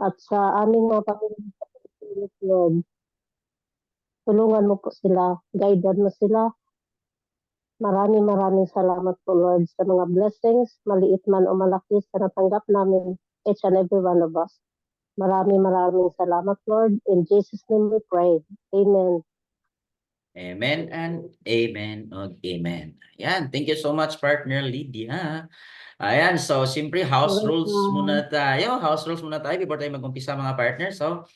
At sa aming mga pamilya sa Pilipinas, Lord, tulungan mo po sila, guidean mo sila. Maraming salamat po, Lord, sa mga blessings, maliit man o malaki, sa natanggap namin, each and every one of us. Maraming salamat, Lord. In Jesus' name we pray. Amen. Amen and amen and amen. Ayan, thank you so much, partner Lydia. Ayan, so siyempre house rules muna tayo. House rules muna tayo before tayo mag-umpisa mga partner. So,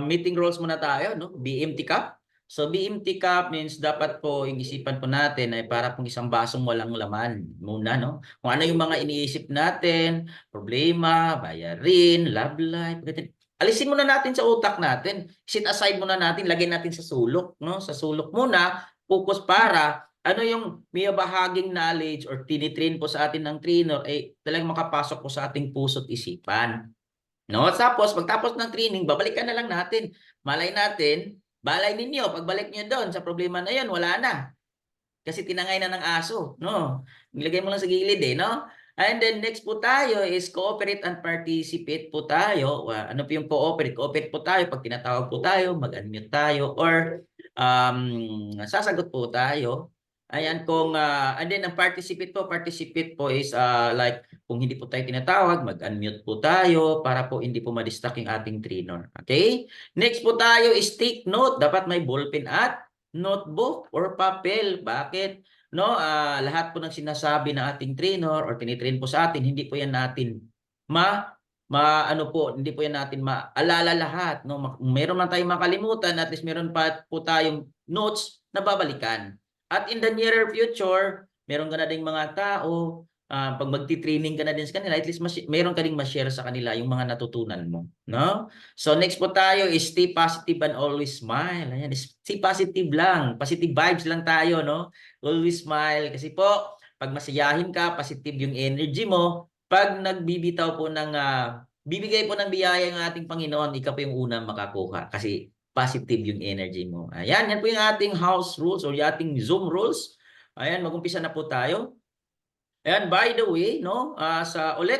meeting rules muna tayo, no? BMT Cup. So, BMT Cup means dapat po yung isipan po natin ay para pong isang basong walang laman muna, no? Kung ano yung mga iniisip natin, problema, bayarin, love life, alisin muna natin sa utak natin. Set aside muna natin, lagay natin sa sulok, no? Sa sulok muna, focus para ano yung may bahaging knowledge or tinitrain po sa atin ng trainer ay talagang makapasok po sa ating puso't isipan. No? Tapos, pagtapos ng training, babalikan na lang natin. Malay natin, balay ninyo, pagbalik nyo doon sa problema na yun, wala na. Kasi tinangay na ng aso, no? Nilagay mo lang sa gilid eh, no? And then next po tayo is cooperate and participate po tayo. Ano po yung cooperate? Cooperate po tayo pag tinatawag po tayo, mag-unmute tayo or sasagot po tayo. Ayan kung and then ang participate po is like kung hindi po tayo tinatawag, mag-unmute po tayo para po hindi po ma-distract yung ating trainer. Okay? Next po tayo is take note. Dapat may ballpen at notebook or papel. Bakit? No, lahat po ng sinasabi ng ating trainer or tinitrain po sa atin, hindi po yan natin ano po, hindi po yan natin maalala lahat, no? Meron man tayong makalimutan, at least meron pa po tayong notes na babalikan. At in the nearer future, meron ka na ding mga tao, pag magti-training ka na din sa kanila, at least meron ka ding ma-share sa kanila yung mga natutunan mo, no? So next po tayo is stay positive and always smile. Ayan, stay positive lang. Positive vibes lang tayo, no? Always smile. Kasi po, pag masayahin ka, positive yung energy mo. Pag nagbibitaw po bibigay po ng biyaya ng ating Panginoon, ikaw po yung unang makakuha. Kasi positive yung energy mo. Ayan, yan po yung ating house rules or yung ating Zoom rules. Ayan, mag-umpisa na po tayo. And by the way, no,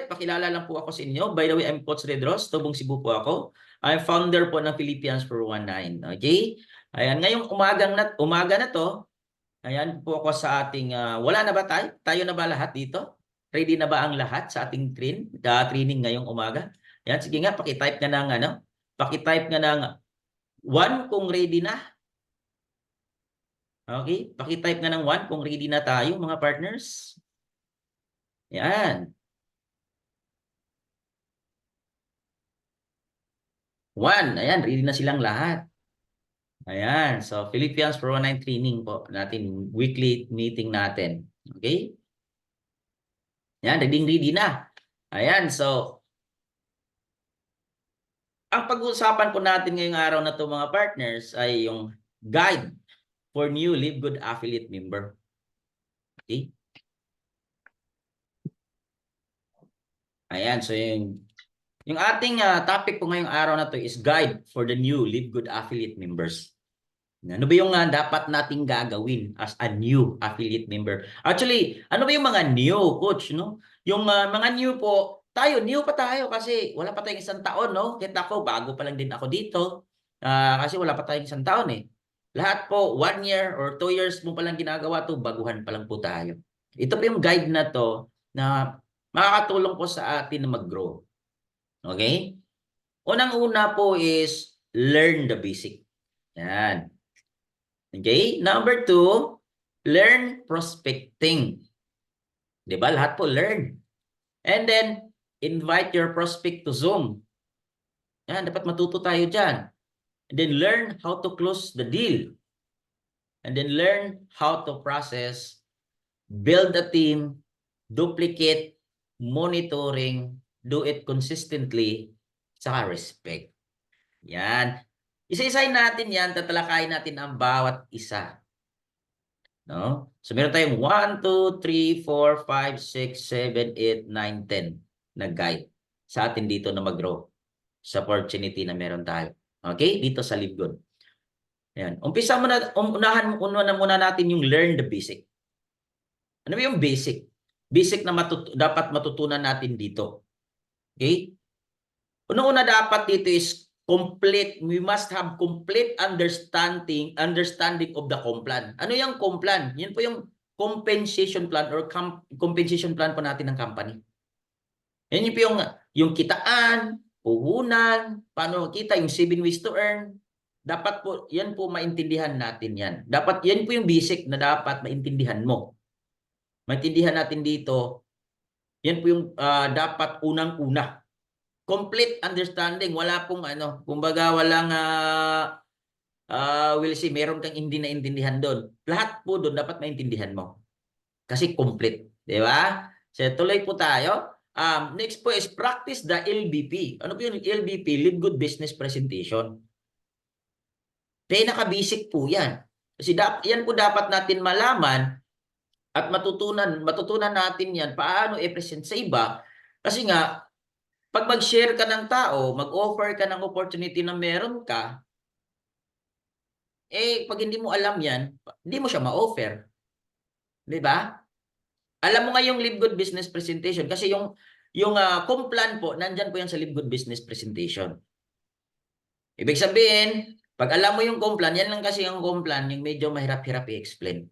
pakilala lang po ako sa inyo. By the way, I'm Coach Redros, Tubong Cebu po ako. I'm founder po ng Philippians for 19. Okay? Ayan, ngayong umaga na to, ayan po ako sa ating, wala na ba tayo? Tayo na ba lahat dito? Ready na ba ang lahat sa ating training ngayong umaga? Ayan, sige nga, pakitype nga ng, pakitype nga ng 1 kung ready na. Okay? Pakitype nga ng 1 kung ready na tayo, mga partners. Ayan. 1, ayan, ready na silang lahat. Ayan, so Philippians for 19 training po natin, weekly meeting natin. Okay? Ayan, ready na. Ayan, so ang pag-uusapan po natin ngayong araw na to mga partners ay yung guide for new Live Good affiliate member. Okay? Ayan, so yung ating topic po ngayong araw na to is guide for the new Live Good affiliate members. Ano ba yung dapat nating gagawin as a new affiliate member? Actually, ano ba yung mga new, coach, no? Yung mga new po, new pa tayo kasi wala pa tayong 1 taon, no? Kita ko, bago pa lang din ako dito. Kasi wala pa tayong 1 taon eh. Lahat po, 1 year or 2 years mo palang ginagawa to, baguhan pa lang po tayo. Ito po yung guide na to na makakatulong po sa atin na mag-grow. Okay? Unang-una po is learn the basic. Yan. Okay? Number 2, learn prospecting. Diba? Lahat po learn. And then, invite your prospect to Zoom. Yan, dapat matuto tayo dyan. And then, learn how to close the deal. And then, learn how to process, build a team, duplicate, monitoring, do it consistently, saka respect. Yan. Isa-isahin natin yan, tatalakayin natin ang bawat isa. No? So meron tayong 1, 2, 3, 4, 5, 6, 7, 8, 9, 10 na guide sa atin dito na mag-grow sa opportunity na meron tayo. Okay? Dito sa Live Good. Ayan. Unahan muna natin yung learn the basic. Ano ba yung basic? Basic na dapat matutunan natin dito. Okay? Una-una dapat dito is complete. We must have complete understanding of the complan. Ano yung complan? Yan po yung compensation plan or compensation plan po natin ng company. Yan po yung kitaan, puhunan, paano kita, yung 7 ways to earn. Dapat po, yan po maintindihan natin yan. Dapat, yan po yung basic na dapat maintindihan mo. Maintindihan natin dito, yan po yung dapat unang-una. Complete understanding, wala pong kumbaga walang we'll see, meron kang hindi naintindihan doon. Lahat po doon dapat maintindihan mo. Kasi complete, di ba? So tuloy po tayo. Next po is practice the LBP. Ano po yung LBP? Lead Good Business Presentation. Pinaka-basic po yan. Kasi yan po dapat natin malaman at matutunan natin yan paano i-present sa iba. Kasi nga, pag mag-share ka ng tao, mag-offer ka ng opportunity na meron ka, pag hindi mo alam yan, hindi mo siya ma-offer. Di ba? Alam mo nga yung Live Good Business Presentation kasi yung complan po, nandyan po yan sa Live Good Business Presentation. Ibig sabihin, pag alam mo yung complan, yan lang kasi yung complan, yung medyo mahirap-hirap i-explain.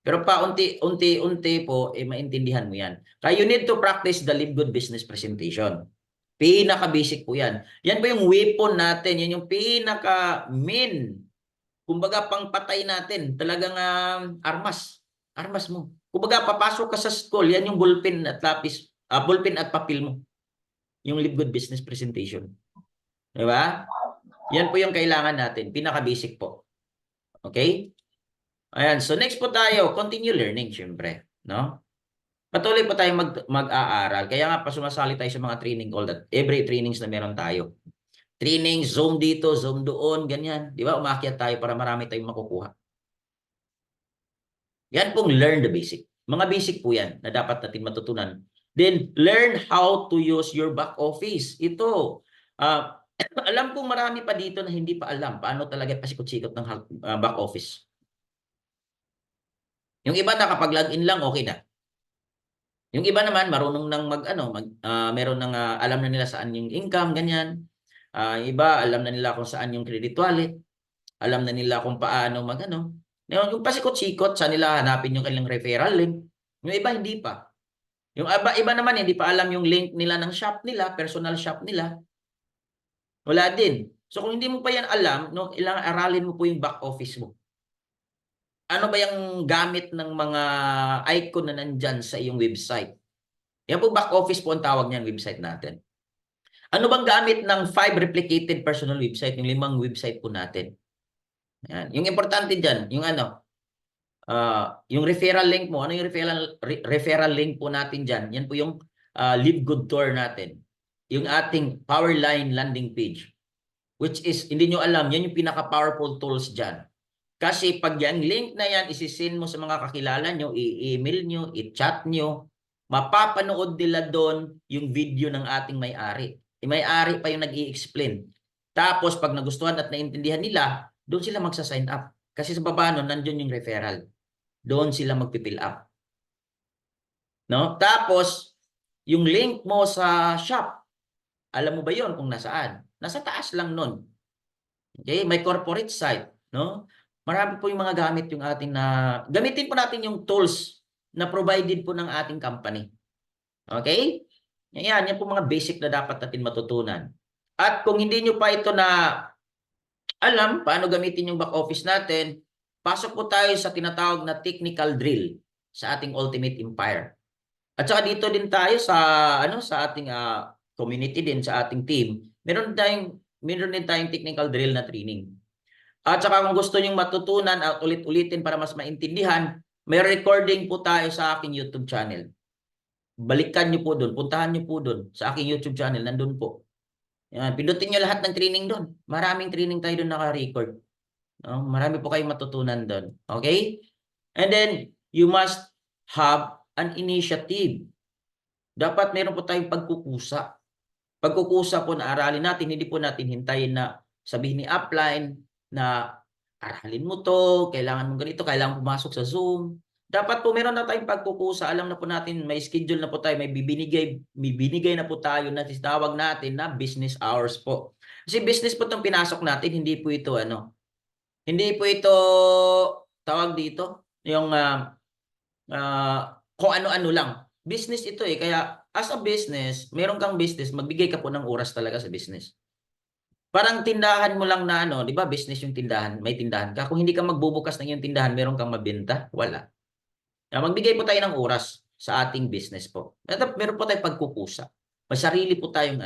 Pero unti-unti po, maintindihan mo yan. Kaya you need to practice the Live Good Business Presentation. Pinaka-basic po yan. Yan po yung weapon natin. Yan yung pinaka-main. Kumbaga, pangpatay natin. Talagang armas. Armas mo. Kumbaga, papasok ka sa school, yan yung ballpen at lapis, ballpen at papel mo. Yung Live Good Business Presentation. Diba? Yan po yung kailangan natin. Pinaka-basic po. Okay? Ayan. So, next po tayo. Continue learning, syempre. No? Patuloy po tayo mag-aaral. Kaya nga pa sumasali tayo sa mga training all that. Every trainings na meron tayo. Training, Zoom dito, Zoom doon, ganyan. Di ba? Umakyat tayo para marami tayong makukuha. Yan pong learn the basic. Mga basic po yan na dapat natin matutunan. Then, learn how to use your back office. Ito, alam kong marami pa dito na hindi pa alam paano talaga pasikot-sikot ng back office. Yung iba nakapag-login lang, okay na. Yung iba naman, marunong nang meron nang alam na nila saan yung income, ganyan. Iba, alam na nila kung saan yung credit wallet. Alam na nila kung paano Yung pasikot-sikot, saan nila hanapin yung kanilang referral link. Yung iba, hindi pa. Yung iba naman, hindi pa alam yung link nila ng shop nila, personal shop nila. Wala din. So, kung hindi mo pa yan alam, ilang aralin mo po yung back office mo. Ano ba yung gamit ng mga icon na nandyan sa iyong website? Yan po, back office po ang tawag niyan, website natin. Ano bang gamit ng 5 replicated personal website, yung 5 website po natin? Yan. Yung importante dyan, yung yung referral link mo, ano yung referral link po natin dyan? Yan po yung Live Good Tour natin. Yung ating Powerline landing page. Which is, hindi nyo alam, yan yung pinaka-powerful tools dyan. Kasi pag yung link na yan, isisend mo sa mga kakilala nyo, i-email nyo, i-chat nyo, mapapanood nila doon yung video ng ating may-ari. May-ari pa yung nag-i-explain. Tapos pag nagustuhan at naintindihan nila, doon sila magsa-sign up. Kasi sa baba nun, nandun yung referral. Doon sila magpipill up. No? Tapos, yung link mo sa shop, alam mo ba yon kung nasaan? Nasa taas lang nun. Okay? May corporate site. No? Marami po yung mga gamit yung ating gamitin po natin yung tools na provided po ng ating company. Okay? Yan po mga basic na dapat natin matutunan. At kung hindi nyo pa ito na alam paano gamitin yung back office natin, pasok po tayo sa tinatawag na technical drill sa ating Ultimate Empire. At saka dito din tayo sa ating community din, sa ating team. Meron din tayong technical drill na training. At saka kung gusto niyo matutunan at ulit-ulitin para mas maintindihan, may recording po tayo sa aking YouTube channel. Balikan niyo po doon, puntahan niyo po doon sa aking YouTube channel, nandun po. Yan, pindutin niyo lahat ng training doon. Maraming training tayo doon naka-record. No? Marami po kayong matutunan doon. Okay? And then, you must have an initiative. Dapat meron po tayong pagkukusa. Pagkukusa po na aralin natin, hindi po natin hintayin na sabihin ni upline na aralin mo to, kailangan mo ganito, kailangan pumasok sa Zoom. dapat po meron na tayong pagkukusa. Alam na po natin, may schedule na po tayo, may binigay na po tayo na tawag natin na business hours po. Kasi business po itong pinasok natin, hindi po ito hindi po ito tawag dito, yung kung ano-ano lang. Business ito eh. Kaya as a business, meron kang business, magbigay ka po ng oras talaga sa business. Parang tindahan mo lang na di ba, business yung tindahan, may tindahan ka. Kung hindi ka magbubukas ng iyong tindahan, meron kang mabenta? Wala. Magbigay po tayo ng oras sa ating business po. At meron po tayong pagkukusa. May sarili po tayong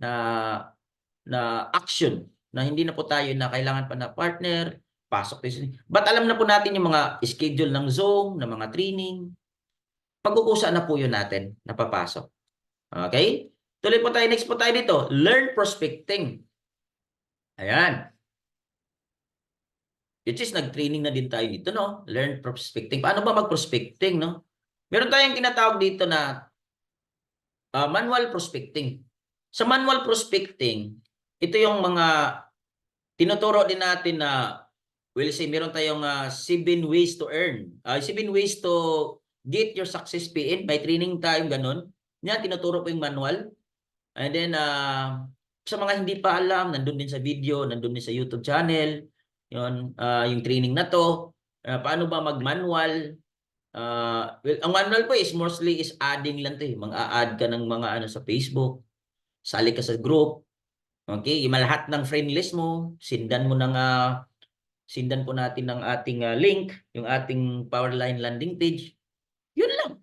na action na hindi na po tayo na kailangan pa na partner, pasok tayo. But alam na po natin yung mga schedule ng Zoom, ng mga training. Pagkukusa na po yun natin, napapasok. Okay? Tuloy po tayo. Next po tayo dito. Learn prospecting. Ayan. Which is, nag-training na din tayo dito, no? Learn prospecting. Paano ba mag-prospecting, no? Meron tayong tinatawag dito na manual prospecting. Sa manual prospecting, ito yung mga tinuturo din natin na, we'll say, meron tayong 7 ways to earn. 7 ways to get your success PN by training time, ganun. Yan, tinuturo po yung manual. And then, sa mga hindi pa alam, nandun din sa video, nandun din sa YouTube channel, yun, yung training na to. Paano ba mag-manual? Well, ang manual po is mostly is adding lang to eh. Mag-a-add ka ng mga sa Facebook, sali ka sa group, okay? Yung lahat ng friend list mo, sindan po natin ng ating link, yung ating Powerline landing page. Yun lang.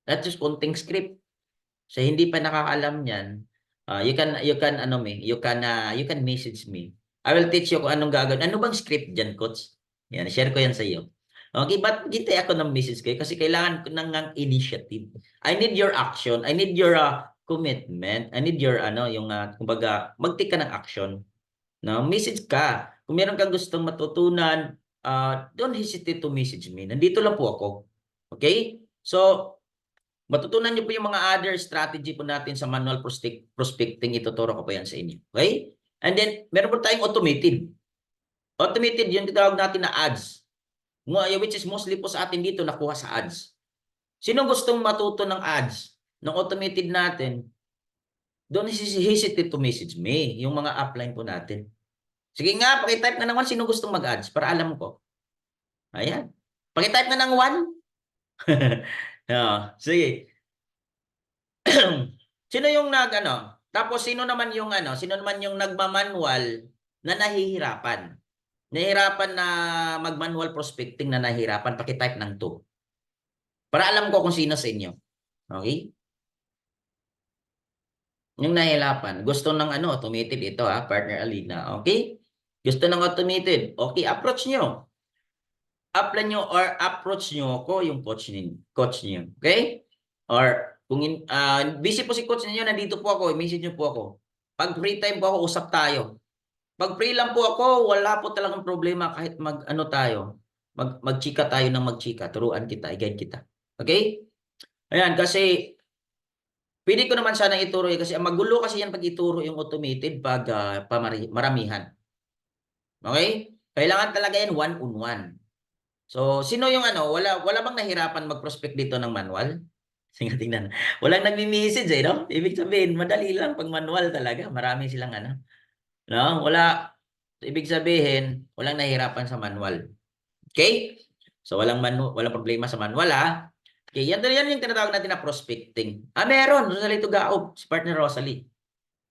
That's just konting script. So hindi pa nakakaalam niyan, you can message me. I will teach you kung anong gagawin. Ano bang script diyan, coach? Yan, share ko yan sa iyo. Okay, but gintay ako ng message kayo kasi kailangan ko ng initiative. I need your action. I need your commitment. I need your yung kumbaga, mag-take ka ng action. No, message ka. Kung meron kang gustong matutunan, don't hesitate to message me. Nandito lang po ako. Okay? So, matutunan niyo po yung mga other strategy po natin sa manual prospecting. Ituturo ko po yan sa inyo. Okay? And then, meron po tayong automated. Automated, yung tinatawag natin na ads. Which is mostly po sa atin dito nakuha sa ads. Sino gustong matuto ng ads? Ng automated natin, don't hesitate to message me. Yung mga upline po natin. Sige nga, pakitype na ng 1. Sino gustong mag-ads? Para alam ko. Ayan. Pakitype na ng 1. Sige. Sino yung tapos sino naman yung nagmamanual na nahihirapan? Nahihirapan na mag-manual prospecting na nahihirapan, paki-type ng 2. Para alam ko kung sino sa inyo. Okay? Yung nahihirapan, gusto ng automated ito partner Alina. Okay? Gusto ng automated. Okay, approach nyo. Apply nyo or approach nyo ako yung coach niyo. Okay? Or kung busy po si coach niyo, nandito po ako, i-message niyo po ako. Pag free time po ako, usap tayo. Pag free lang po ako, wala po talagang problema kahit tayo. Magchika tayo ng magchika, turuan kita, i-guide kita. Okay? Ayan, kasi pwede ko naman sana ituro kasi magulo kasi yan pag ituro yung automated pag maramihan. Okay? Kailangan talaga yan one-on-one. So, sino yung wala bang nahirapan mag-prospect dito ng manual? Sige, tingnan. Walang nagmi-message no? Ibig sabihin, madali lang pag manual talaga. Marami silang no? Ibig sabihin, walang nahirapan sa manual. Okay? So, walang problema sa manual Okay, yan yung tinatawag natin na prospecting. Meron. Rosalie Tugaob, si partner Rosalie.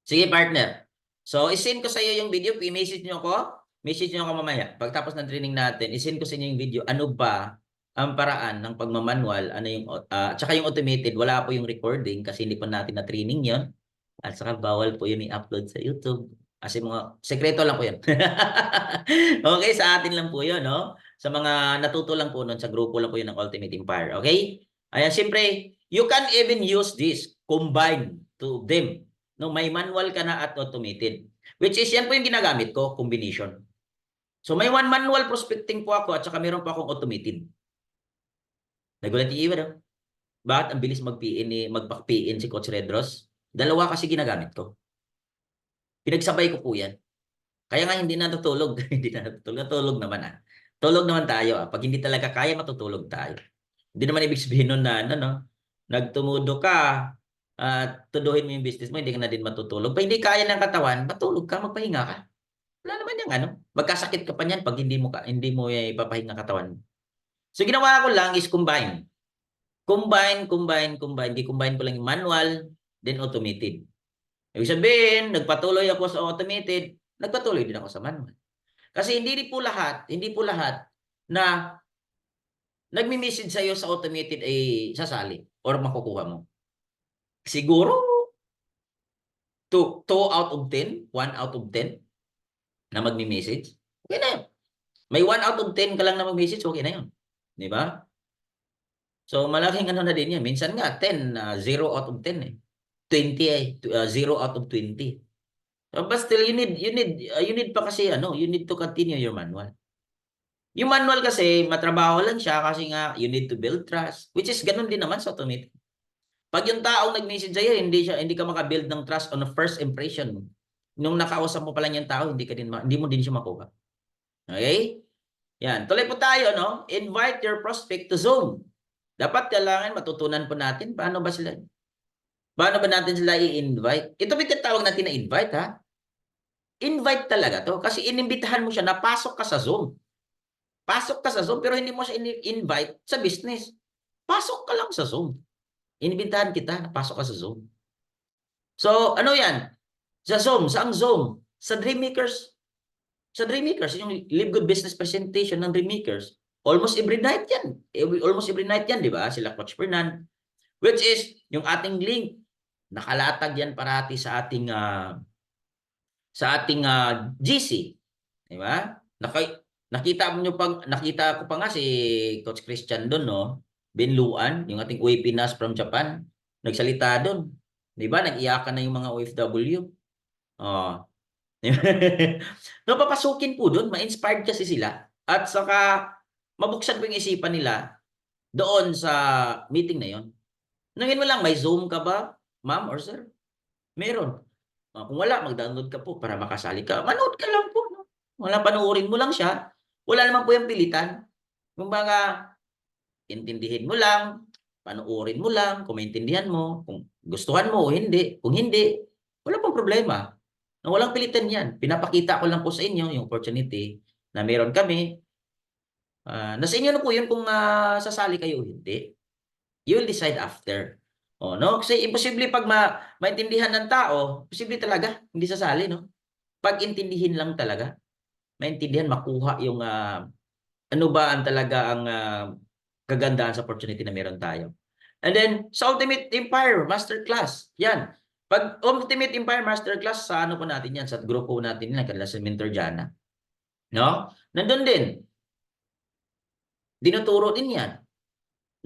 Sige, partner. So, isend ko sa iyo yung video. I-message nyo ako. Message nyo ako mamaya. Pagtapos ng training natin, isend ko sa inyo yung video. Ano ba ang paraan ng pagmamanual? Tsaka yung automated, wala po yung recording kasi hindi pa natin na training yon. At saka bawal po yun i-upload sa YouTube. Kasi mga sekreto lang po yun. Okay, sa atin lang po yun, no? Sa mga natuto lang po nun, sa grupo lang po yun ng Ultimate Empire. Okay? Ayan, siyempre, you can even use this, combine to them. No, may manual ka na at automated. Which is, yan po yung ginagamit ko, combination. So, may one manual prospecting po ako at saka meron po akong automated. Nagulat yung iba, no? Bakit ang bilis magpa-PN si Coach Redros? Dalawa kasi ginagamit ko. Pinagsabay ko po yan. Kaya nga hindi natutulog. Hindi na natutulog. Natulog naman Tulog naman tayo. Pag hindi talaga kaya, matutulog tayo. Hindi naman ibig sabihin nun na, ano, no? Nagtumudo ka, at tuduhin mo yung business mo, hindi ka na din matutulog. Pag hindi kaya ng katawan, matulog ka, magpahinga ka. Wala naman yung ano, magkasakit ka pa niyan pag hindi mo ipapahinga katawan mo. So ginawa ko lang is combine. Combine ko lang yung manual, then automated. Ibig sabihin, nagpatuloy ako sa automated, nagpatuloy din ako sa manual. Kasi hindi po lahat na nagmi-message sa'yo sa automated ay sasali or makukuha mo. Siguro 2 out of 10, 1 out of 10 na magmi-message. Okay na yun. May 1 out of 10 ka lang na mag-message, okay na yun. Di ba? So malaking ano na din yan. Minsan nga 10, 0 out of 10 eh. 20 0 out of 20. But still you need pa kasi you need to continue your manual. Yung manual kasi matrabaho lang siya kasi nga you need to build trust, which is ganun din naman sa automated. Pag yung taong nag-message sa'yo, hindi ka maka-build ng trust on the first impression. Nung nakausap mo pa lang yung tao, hindi mo din siya makuha. Okay? Yan. Tuloy po tayo, no? Invite your prospect to Zoom. Dapat kailangan matutunan po natin paano ba natin sila i-invite. Ito ba tinatawag natin na invite, ha? Invite talaga to. Kasi inimbitahan mo siya na pasok ka sa Zoom. Pasok ka sa Zoom, pero hindi mo siya invite sa business. Pasok ka lang sa Zoom. Inimbitahan kita, pasok ka sa Zoom. So, ano yan? Sa Zoom, saang Zoom? Sa Dreammakers. Sa Dreammakers, yung Live Good Business Presentation ng Dreammakers. Almost every night yan. Almost every night yan, di ba? Sila Coach Fernan. Which is, yung ating link, nakalatag yan parati sa ating GC. Di ba? Nakita ko pa nga si Coach Christian doon, no? Binluan, yung ating Uy Pinas from Japan, nagsalita doon. 'Di ba? Nag-iyakan na yung mga OFW. Oh. No, papasukin po doon, ma-inspired kasi sila. At saka mabuksan po yung isipan nila doon sa meeting na 'yon. Nangin mo lang, may Zoom ka ba, ma'am or sir? Meron. Kung wala, mag-download ka po para makasali ka. Manood ka lang po, no? Wala, panoorin mo lang siya. Wala naman po yung pilitan. Kumbaga, intindihin mo lang, panoorin mo lang, kung maintindihan mo, kung gustuhan mo o hindi. Kung hindi, wala pong problema. Walang pilitan yan. Pinapakita ko lang po sa inyo yung opportunity na meron kami. Nasa inyo na po yun kung sasali kayo o hindi. You will decide after. No? Kasi imposible pag maintindihan ng tao, posible talaga, hindi sasali, no? Pag intindihin lang talaga, maintindihan, makuha yung ano ba ang talaga ang kagandahan sa opportunity na meron tayo. And then, sa Ultimate Empire Masterclass, yan. Pag Ultimate Empire Masterclass, sa ano po natin yan, sa grupo natin yan, kanila sa Mentor Jana. No? Nandun din. Dinuturo din yan.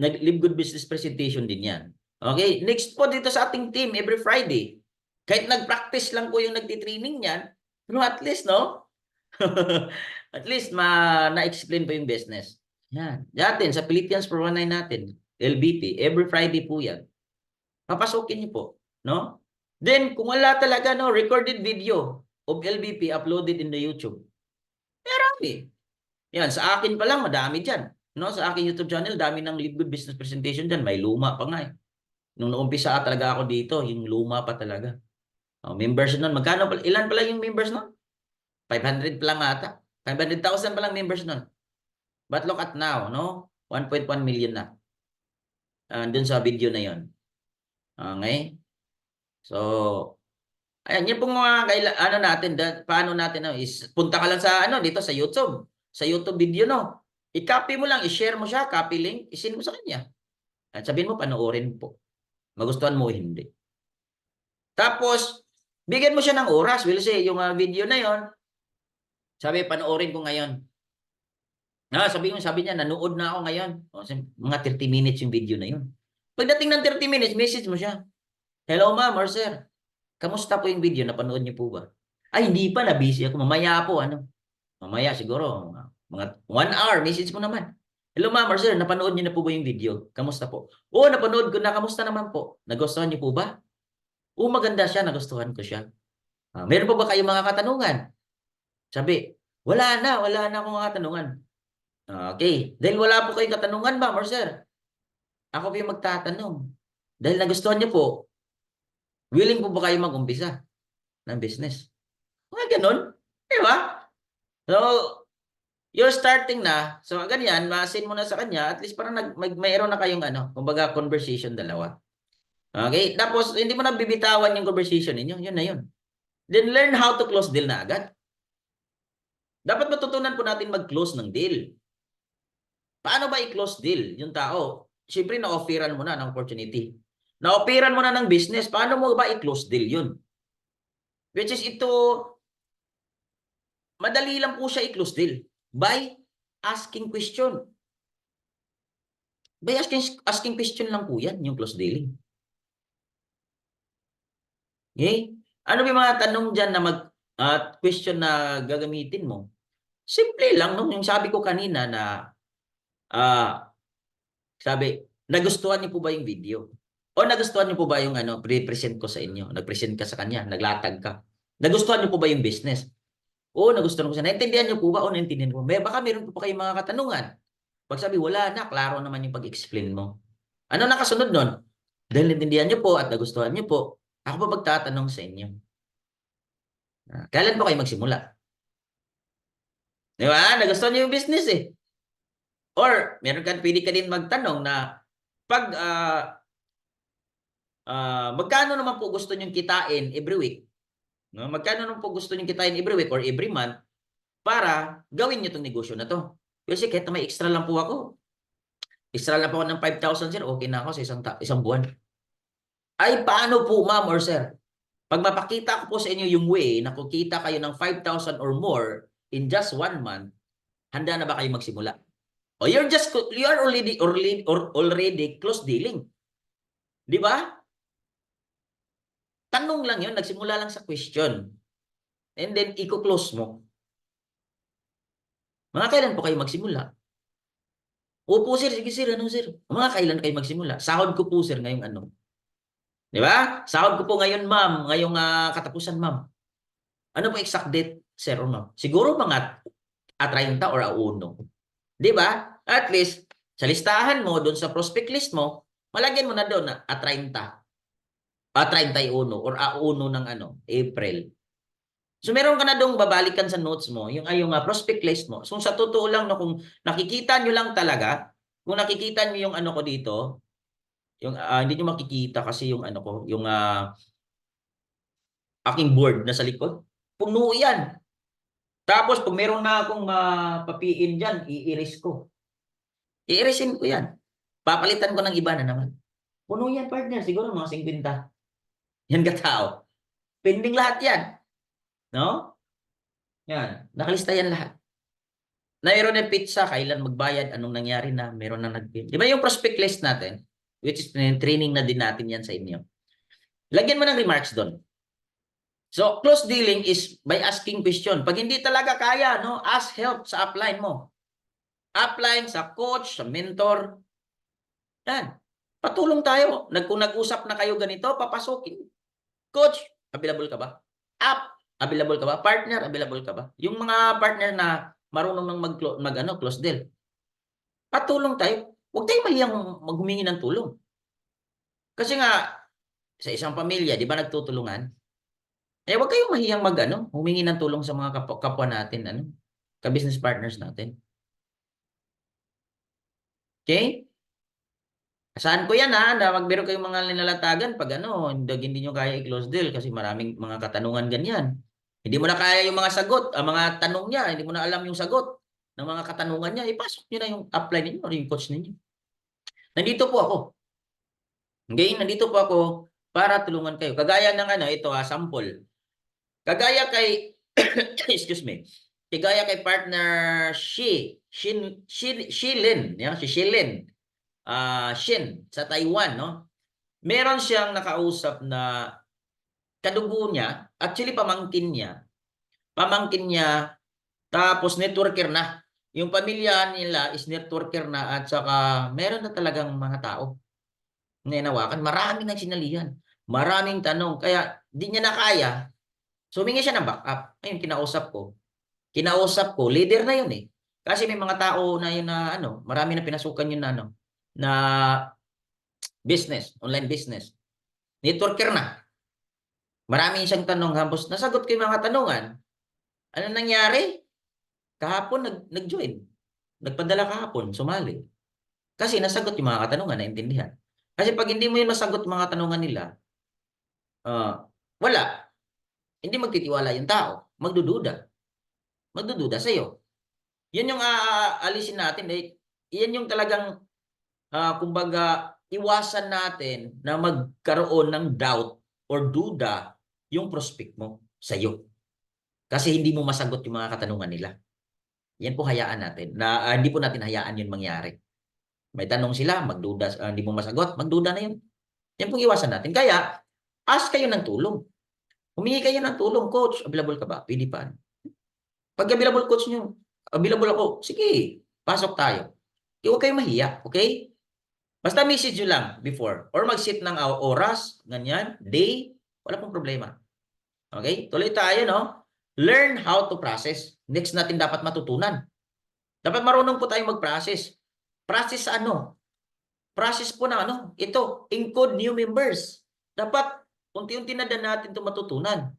Nag-Live Good Business Presentation din yan. Okay? Next po dito sa ating team, every Friday. Kahit nag-practice lang po yung nagtitraining yan, pero at least, no? At least, na-explain po yung business. Yan. Yatin, sa Philippians for 19 natin, LBP, every Friday po yan. Papasukin niyo po. No? Then, kung wala talaga, no, recorded video of LBP uploaded in the YouTube. Marami. Yan, sa akin pa lang, madami dyan. No? Sa akin YouTube channel, dami ng Live Good Business Presentation dyan. May luma pa nga eh. Nung naumpisa talaga ako dito, yung luma pa talaga. Members nun, magkano pa, ilan pala yung members nun? 500 pa lang ata. 500,000 pa lang members nun. But look at now, no? 1.1 million na. Dun sa video na yon. Okay? So, ayan, yun pong mga natin, paano natin, is punta ka lang sa, dito sa YouTube. Sa YouTube video, no? I-copy mo lang, i-share mo siya, copy link, i-send mo sa kanya. At sabihin mo, panoorin po. Magustuhan mo o hindi. Tapos, bigyan mo siya ng oras. Will say, yung video na yon, sabi, panoorin ko ngayon. Sabi niya, nanood na ako ngayon. Mga 30 minutes yung video na yun. Pagdating ng 30 minutes, message mo siya. Hello ma'am or sir, kamusta po yung video? Napanood niyo po ba? Ay, hindi pa, na-busy ako. Mamaya po, Mamaya siguro, mga 1 hour, message mo naman. Hello ma'am or sir, napanood niyo na po ba yung video? Kamusta po? Oo, napanood ko na. Kamusta naman po? Nagustuhan niyo po ba? Oo, maganda siya. Nagustuhan ko siya. Meron po ba kayong mga katanungan? Sabi, wala na akong mga katanungan. Okay. Dahil wala po kayong katanungan, ma'am or sir, Ako po yung magtatanong. Dahil nagustuhan niyo po, willing po ba kayo mag-umpisa ng business? Mga ganun. Di ba? So, you're starting na. So, ganyan, ma-assign mo na sa kanya. At least parang mayroon na kayong kumbaga conversation dalawa. Okay? Tapos, hindi mo na bibitawan yung conversation ninyo. Yun na yun. Then, learn how to close deal na agad. Dapat matutunan po natin mag-close ng deal. Paano ba i-close deal yung tao? Siyempre, na-offeran mo na ng opportunity. Na-offeran mo na ng business. Paano mo ba i-close deal yun? Which is ito, madali lang po siya i-close deal. By asking question. By asking question lang po yan, yung close dealing. Okay? Ano ba yung mga tanong dyan na question na gagamitin mo? Simple lang, no? Yung sabi ko kanina na, sabi, nagustuhan niyo po ba yung video? O nagustuhan niyo po ba yung pre-present ko sa inyo? Nag-present ka sa kanya, naglatag ka. Nagustuhan niyo po ba yung business? O nagustuhan ko siya. Naintindihan niyo po ba? O naintindihan ko? Baka meron po kayong mga katanungan. Pag sabi, wala na, klaro naman yung pag-explain mo. Ano nakasunod nun? Dahil naintindihan niyo po at nagustuhan niyo po, ako pa magtatanong sa inyo. Kailan po kayo magsimula? Di ba? Nagustuhan niyo yung business eh. Or, pwede ka din magtanong na pag magkano naman po gusto niyong kitain every week? No? Magkano naman po gusto niyong kitain every week or every month para gawin niyo itong negosyo na to? Kasi kahit na may extra lang po ako, extra lang po ako ng 5,000 sir, okay na ako sa isang buwan. Ay, paano po ma'am or sir? Pag mapakita ko po sa inyo yung way na kukita kayo ng 5,000 or more in just 1 month, handa na ba kayo magsimula? O you are already close dealing. Di ba? Tanong lang yun, nagsimula lang sa question. And then, i-close mo. Mga kailan po kayo magsimula? Opo sir, sige sir, ano sir? Mga kailan kayo magsimula? Sahod ko po sir ngayong ano. Di ba? Sahod ko po ngayon ma'am, ngayong katapusan ma'am. Ano po exact date sir o no? Siguro mga 30 or 1. Di ba? At least, sa listahan mo, doon sa prospect list mo, malagyan mo na doon na 30. 31 or 1 ng April. So meron ka na doong babalikan sa notes mo, yung prospect list mo. So sa totoo lang, no, kung nakikita nyo lang talaga, kung nakikita nyo yung ko dito, yung hindi nyo makikita kasi yung ko, yung aking board na sa likod, puno yan. Tapos pag meron na akong mapapiin dyan, i-erase ko. I-erasein ko yan. Papalitan ko ng iba na naman. Puno yan partner, siguro mga 50. Yan katao. Pending lahat yan. No? Yan. Nakalista yan lahat. Mayroon ng pizza, kailan magbayad, anong nangyari na, meron na nag-bill. Di ba yung prospect list natin, which is training na din natin yan sa inyo. Lagyan mo ng remarks doon. So, close dealing is by asking question. Pag hindi talaga kaya, no, ask help sa upline mo. Upline, sa coach, sa mentor. Yan. Patulong tayo. Kung nag-usap na kayo ganito, papasukin. Coach, available ka ba? App, available ka ba? Partner, available ka ba? Yung mga partner na marunong nang close deal. Patulong tayo. Huwag tayong mahiyang maghumingi ng tulong. Kasi nga, sa isang pamilya, di ba nagtutulungan? Huwag kayong mahiyang humingi ng tulong sa mga kapwa natin, ka-business partners natin. Okay? Saan ko yan na magbiro kayong mga linalatagan pag hindi nyo kaya i-close deal kasi maraming mga katanungan ganyan. Hindi mo na kaya yung mga sagot, mga tanong niya, hindi mo na alam yung sagot ng mga katanungan niya, ipasok nyo na yung upline ninyo o yung coach ninyo. Nandito po ako. Okay, nandito po ako para tulungan kayo. Kagaya ng ito sample. Kagaya kay excuse me. Kagaya kay partner Shilin, si Shilin. Shin sa Taiwan, no? Meron siyang nakausap na kadugo niya, actually pamangkin niya, tapos networker na. Yung pamilya nila is networker na at saka meron na talagang mga tao na inawakan. Maraming nagsinalihan. Maraming tanong. Kaya di niya na kaya. So humingi siya ng backup. Ayun, kinausap ko. Leader na yun eh. Kasi may mga tao na yun na marami na pinasukan yun na business, online business. Networker na. Marami siyang tanong, hapos nasagot ko yung mga tanungan. Ano nangyari? Kahapon nag-join. Nagpadala kahapon, sumali. Kasi nasagot yung mga katanungan, naintindihan. Kasi pag hindi mo yun masagot yung mga tanungan nila, wala. Hindi magtitiwala yung tao. Magdududa. Magdududa sa'yo. Yun yung alisin natin. Yan yung talagang, kumbaga, iwasan natin na magkaroon ng doubt or duda yung prospect mo sa'yo. Kasi hindi mo masagot yung mga katanungan nila. Yan po hayaan natin. Na hindi po natin hayaan yun mangyari. May tanong sila, magduda, hindi mo masagot, magduda na yun. Yan pong iwasan natin. Kaya, ask kayo ng tulong. Humingi kayo ng tulong, coach. Available ka ba? Pwede pa. Pag available coach nyo, available ako, sige, pasok tayo. Huwag kayong mahiya, okay? Basta message nyo lang before. Or mag-set ng oras, ganyan, day, wala pong problema. Okay? Tuloy tayo, no? Learn how to process. Next natin dapat matutunan. Dapat marunong po tayong mag-process. Process sa ano? Process po na ano? Ito, encode new members. Dapat, unti-unti na din natin ito matutunan.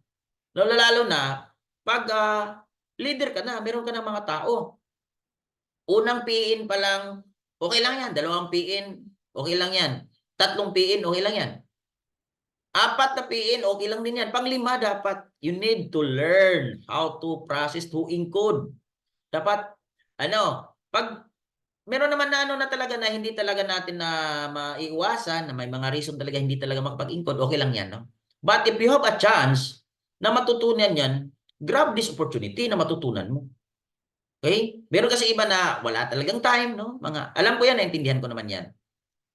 Lalo na, pag leader ka na, meron ka ng mga tao. Unang PIN pa lang, okay lang yan. Dalawang PIN, okay lang yan. Tatlong PIN, okay lang yan. Apat na PIN, okay lang din yan. Panglima dapat, you need to learn how to process, to encode. Dapat, pag meron naman na na talaga na hindi talaga natin na maiiwasan, na may mga reason talaga hindi talaga makapag-encode, okay lang yan, no? But if you have a chance na matutunan yan, grab this opportunity na matutunan mo. Okay? Meron kasi iba na wala talagang time, no? Alam ko yan, naintindihan ko naman yan.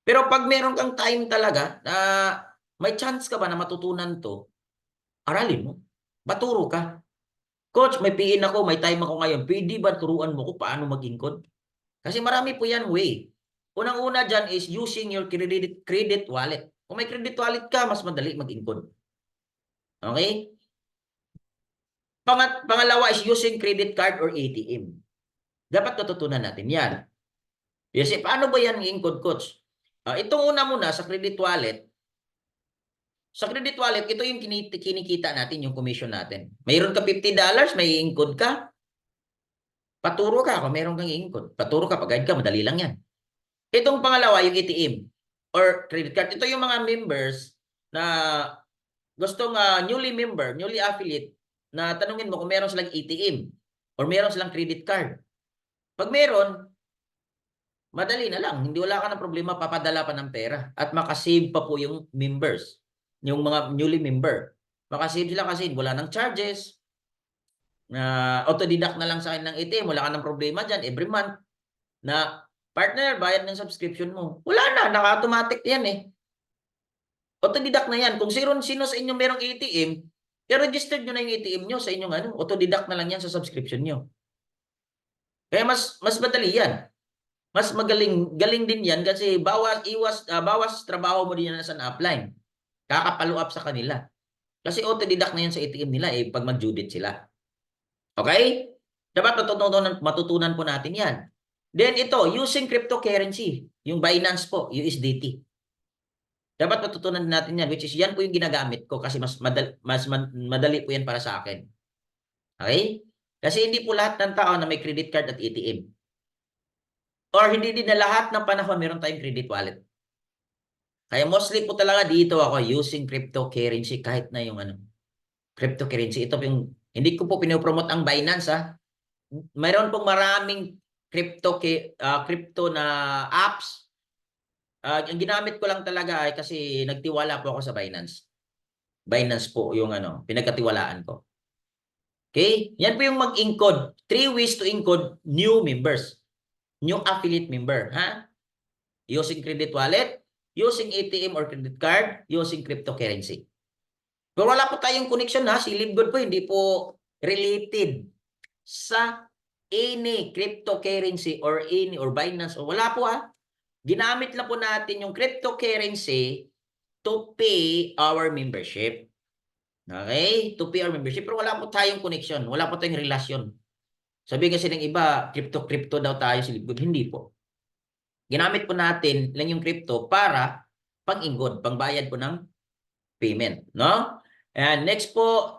Pero pag meron kang time talaga, na may chance ka ba na matutunan to, aralin mo. Baturo ka. Coach, may PIN ako, may time ako ngayon. Pwede ba turuan mo ko paano mag-encode? Kasi marami po yan way. Unang-una dyan is using your credit wallet. Kung may credit wallet ka, mas madali mag-encode. Okay? Pangalawa is using credit card or ATM. Dapat natutunan natin yan. Kasi paano ba yan i-encode, coach? Itong una muna sa credit wallet. Sa credit wallet, ito yung kinikita natin, yung commission natin. Mayroon ka $50, may i-encode ka. Paturo ka kung meron kang i-encode. Paturo ka, pag-guide ka, madali lang yan. Itong pangalawa, yung ATM or credit card. Ito yung mga members na gustong newly affiliate na tanungin mo kung meron silang ATM or meron silang credit card. Pag meron, madali na lang. Hindi wala ka ng problema, papadala pa ng pera at makasave pa po yung members, yung mga newly member. Makasave sila kasi wala ng charges. Autodidact na lang sa akin ng ATM. Wala ka ng problema dyan every month na partner, bayad ng subscription mo. Wala na, naka-automatic yan eh. Autodidact na yan. Kung sino sa inyo merong ATM, i-register nyo na yung ATM nyo sa inyong autodidact na lang yan sa subscription nyo. Kaya mas madali yan. Mas galing din yan kasi bawas trabaho mo din yan sa upline. Kakapalo up sa kanila. Kasi autodidact na yan sa ATM nila pag mag-due date sila. Okay? Dapat matutunan po natin yan. Then ito, using cryptocurrency, yung Binance po, USDT. Dapat matutunan natin yan, which is yan po yung ginagamit ko kasi mas madali po yan para sa akin. Okay? Kasi hindi po lahat ng tao na may credit card at ATM. Or hindi din na lahat ng panahon meron tayong credit wallet. Kaya mostly po talaga dito ako using cryptocurrency kahit na yung cryptocurrency. Ito yung, hindi ko po pinopromote ang Binance Mayroon pong maraming crypto na apps. Ang ginamit ko lang talaga ay kasi nagtiwala po ako sa Binance. Binance po yung pinagkatiwalaan ko. Okay? Yan po yung mag-encode. 3 ways to encode new members. New affiliate member. Using credit wallet, using ATM or credit card, using cryptocurrency. Pero wala po tayong connection si Libgood po hindi po related sa any cryptocurrency or Binance o wala po Ginamit lang po natin yung cryptocurrency to pay our membership. Okay? To pay our membership. Pero wala po tayong connection. Wala po tayong relasyon. Sabi kasi ng iba, crypto daw tayo si Libgood. Hindi po. Ginamit po natin lang yung crypto para pang-ingkod, pangbayad po ng payment, no? And next po,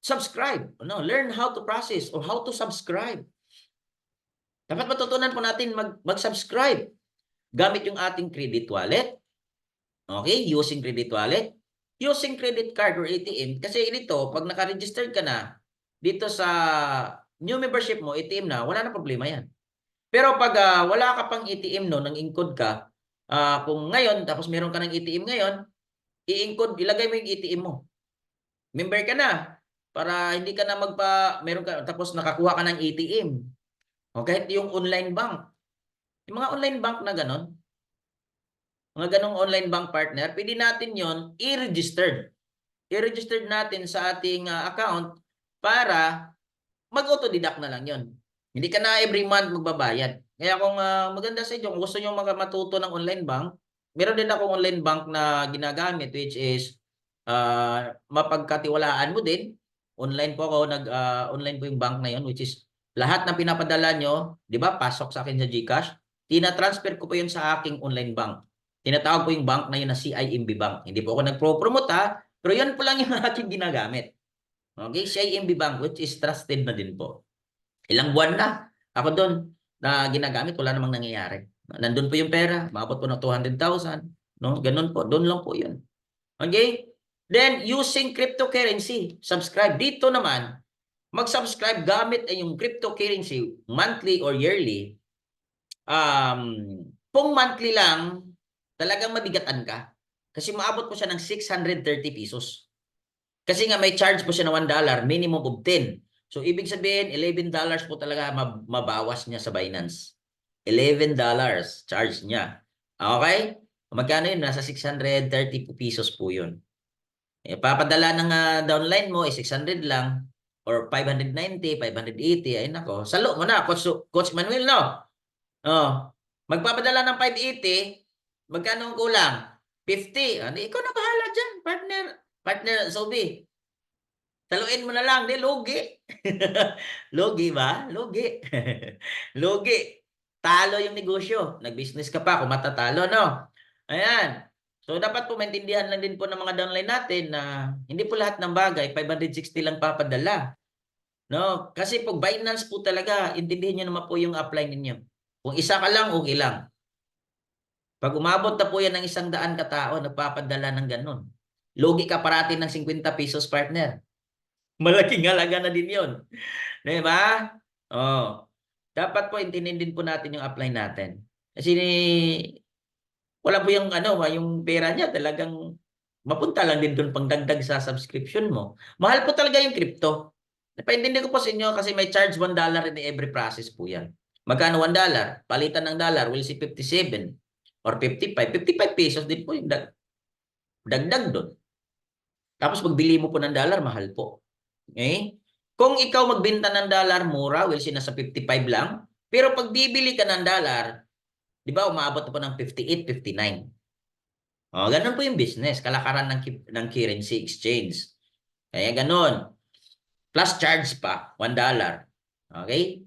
subscribe, no? Learn how to process or how to subscribe. Dapat matutunan po natin mag-subscribe gamit yung ating credit wallet. Okay, using credit wallet, using credit card or ATM. Kasi dito, pag naka-registered ka na dito sa new membership mo, ATM na, wala na problema yan. Pero pag wala ka pang ATM no, nang ingkod ka, kung ngayon, tapos meron ka ng ATM ngayon, i-ingkod, ilagay mo yung ATM mo. Member ka na, para hindi ka na meron ka, tapos nakakuha ka ng ATM. Okay, yung online bank. Yung mga online bank na ganon, mga ganong online bank partner, pwede natin yon i-registered. I-registered natin sa ating account para mag-autodidact na lang yon. Hindi ka na every month magbabayad. Kaya kung maganda sa inyo, kung gusto nyo matuto ng online bank, meron din akong online bank na ginagamit which is mapagkatiwalaan mo din. Online po ako, online po yung bank na yon which is lahat ng pinapadala nyo, di ba, pasok sa akin sa GCash, tina-transfer ko po yun sa aking online bank. Tinatawag po yung bank na yun na CIMB Bank. Hindi po ako nagpro-promote pero yun po lang yung aking ginagamit. Okay, CIMB Bank which is trusted na din po. Ilang buwan na ako doon na ginagamit, wala namang nangyayari. Nandun po yung pera, maabot po ng 200,000, no? Ganun po, doon lang po yun. Okay? Then, using cryptocurrency, subscribe. Dito naman, mag-subscribe gamit ay yung cryptocurrency, monthly or yearly. Kung monthly lang, talagang mabigatan ka. Kasi maabot po siya ng 630 pesos. Kasi nga may charge po siya na $1, minimum of 10. So, ibig sabihin, $11 po talaga mabawas niya sa Binance. $11 charge niya. Okay? Magkano yun? Nasa 630 pesos po yun. Papadala ng downline mo, 600 lang. Or 590, 580. Ay nako. Salo mo na, Coach Manuel, no? Oh. Magpapadala ng 580, magkano ang kulang? 50. Ano, ikaw na bahala dyan, partner Sobi. Taluin mo na lang, di lugi. Lugi ba? Lugi. Lugi. Talo yung negosyo. Nag-business ka pa kung matatalo, no? Ayan. So, dapat po maintindihan lang din po ng mga downline natin na hindi po lahat ng bagay, 560 lang papadala. No? Kasi pag Binance po talaga, intindihin nyo naman po yung upline ninyo. Kung isa ka lang, okay lang. Pag umabot na po yan ng 100 katao, nagpapadala ng ganun. Lugi ka parati ng 50 pesos, partner. Malaking halaga na din yun. Di ba? Oh. Dapat po intindihin din po natin yung upline natin. Kasi wala po yung yung pera niya talagang mapunta lang din doon pangdagdag sa subscription mo. Mahal po talaga yung crypto. Napaintindi ko po sa inyo kasi may charge $1 in every process po yan. Magkano $1? Palitan ng dollar, we'll see 57 or 55. 55 pesos din po yung dagdag doon. Tapos pagbili mo po ng dollar, mahal po. Okay? Kung ikaw magbenta ng dollar, mura, we'll see nasa 55 lang. Pero pag bibili ka ng dollar, di ba, umabot po ng 58, 59. O, ganun po yung business. Kalakaran ng currency exchange. Kaya ganun. Plus charge pa, $1. Okay?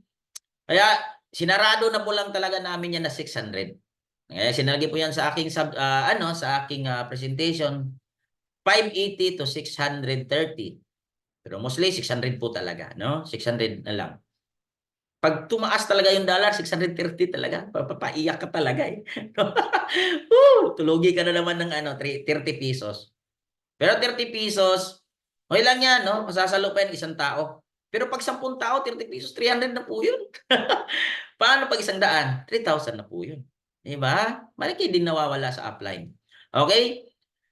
Kaya, sinarado na po lang talaga namin yan na 600. Kaya sinalagay po yan sa aking presentation, 580 to 630. Pero mostly 600 po talaga, no? 600 na lang. Pag tumaas talaga yung dollar, 630 talaga. Papaiyak ka talaga eh. Tulugi ka na naman ng 30 pesos. Pero 30 pesos, okay lang yan, no? Masasalo pa yan isang tao. Pero pag 10 tao, 30 pesos, 300 na po yun. Paano pag 100? 3,000 na po yun. Diba? Malaki din nawawala sa upline. Okay?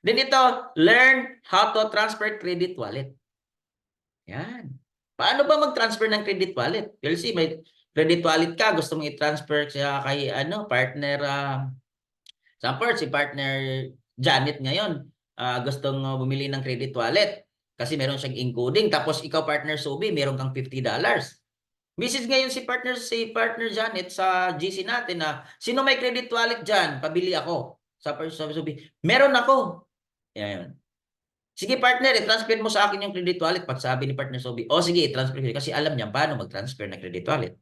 Then ito, learn how to transfer credit wallet. Yan. Paano ba mag-transfer ng credit wallet? You'll see, may credit wallet ka, gusto mong i-transfer siya kay partner, si partner Janet ngayon, gustong bumili ng credit wallet kasi meron siyang encoding. Tapos ikaw, partner Sobi, meron kang $50. Message ngayon si partner Janet sa GC natin na, sino may credit wallet dyan? Pabili ako. Sabi Sobi, meron ako. Yan. Sige partner, i-transfer mo sa akin yung credit wallet. Pag sabi ni partner Sobi, sige, i-transfer kasi alam niya paano mag-transfer ng credit wallet.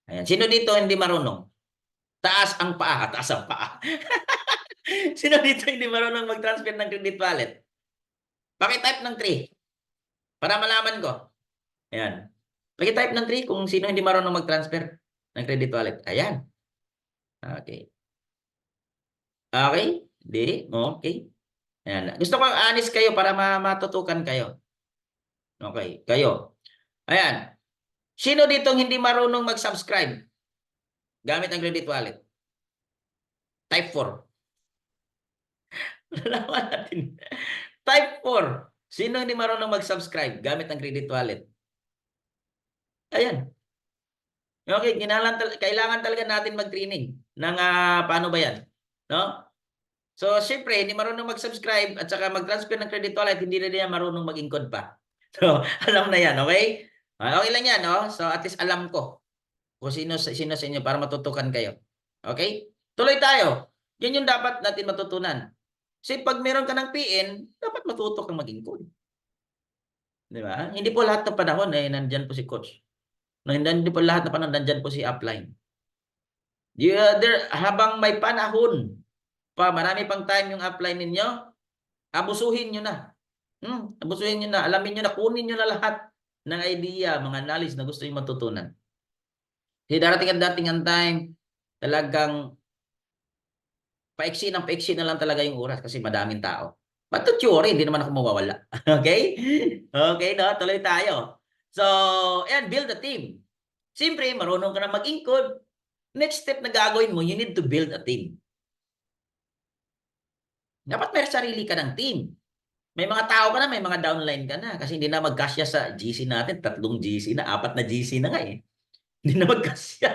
Ayan. Sino dito hindi marunong? Taas ang paa. Sino dito hindi marunong mag-transfer ng credit wallet? Paki-type ng 3 para malaman ko. Ayan. Paki-type ng 3 kung sino hindi marunong mag-transfer ng credit wallet. Ayan. Okay. Okay? Di? Okay. Ayan. Gusto ko honest kayo para matutukan kayo. Okay. Kayo. Ayan. Sino ditong hindi marunong mag-subscribe gamit ang credit wallet? Type 4. Nalaman natin. Type 4. Sino hindi marunong mag-subscribe gamit ang credit wallet? Ayan. Okay, kailangan talaga natin mag-training ng paano ba yan? No? So, syempre, hindi marunong mag-subscribe at saka mag-transfer ng credit wallet, hindi na niya marunong mag-encode pa. So, alam na yan, okay? Okay lang yan, no? So, at least alam ko kung sino sa inyo para matutukan kayo. Okay? Tuloy tayo. Yan yung dapat natin matutunan. Kasi pag meron ka ng PN, dapat matuto kang mag-encode. Di ba? Hindi po lahat ng panahon nandyan po si coach. Hindi po lahat ng panahon nandyan po si upline. Habang may panahon pa, marami pang time yung upline ninyo, abusuhin nyo na. Abusuhin nyo na. Alamin nyo na, kunin nyo na lahat ng idea, mga knowledge na gusto nyo matutunan. Kasi darating ang time, talagang paiksi na lang talaga yung oras kasi madaming tao. But don't worry, hindi naman ako mawawala. Okay? Okay, no? Tuloy tayo. So, ayan, build a team. Siyempre, marunong ka na mag-encode. Next step na gagawin mo, you need to build a team. Dapat may sarili ka ng team. May mga tao ka na, may mga downline ka na. Kasi hindi na magkasya sa GC natin. 3 GC na, 4 na GC na nga eh. Hindi na magkasya.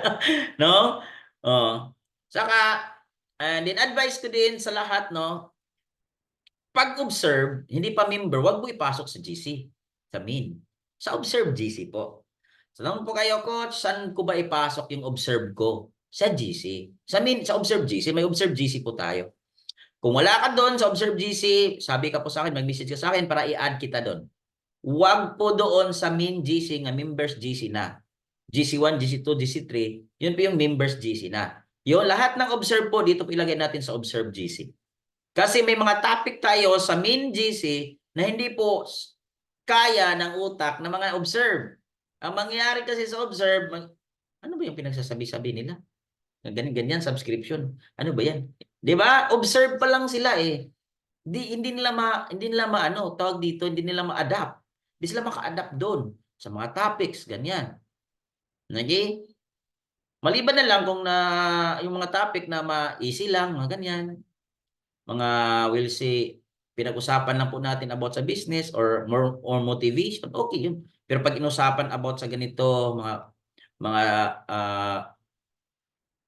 No? Oh. Saka, and then advice ko din sa lahat, no? Pag-observe, hindi pa member, wag mo ipasok sa GC. Sa main. Sa observe GC po. So, naman po kayo, coach, saan ko ba ipasok yung observe ko? Sa GC. Sa main, sa observe GC, may observe GC po tayo. Kung wala ka doon sa Observe GC, sabi ka po sa akin, mag-message ka sa akin para i-add kita doon. Huwag po doon sa main GC nga members GC na. GC1, GC2, GC3, yun po yung members GC na. Yung lahat ng Observe po, dito po ilagay natin sa Observe GC. Kasi may mga topic tayo sa main GC na hindi po kaya ng utak ng mga Observe. Ang mangyayari kasi sa Observe, ano ba yung pinagsasabi-sabi nila? Ganyan, subscription. Ano ba yan? 'Di ba? Observe pa lang sila eh. Hindi nila maano, tawag dito, hindi nila ma-adapt. Hindi sila maka-adapt doon sa mga topics, ganyan. Okay? Maliban na lang kung na yung mga topic na ma-easy lang, mga ganyan. Mga we'll say pinag-usapan lang po natin about sa business or more or motivation, okay yun. Pero pag inusapan about sa ganito, mga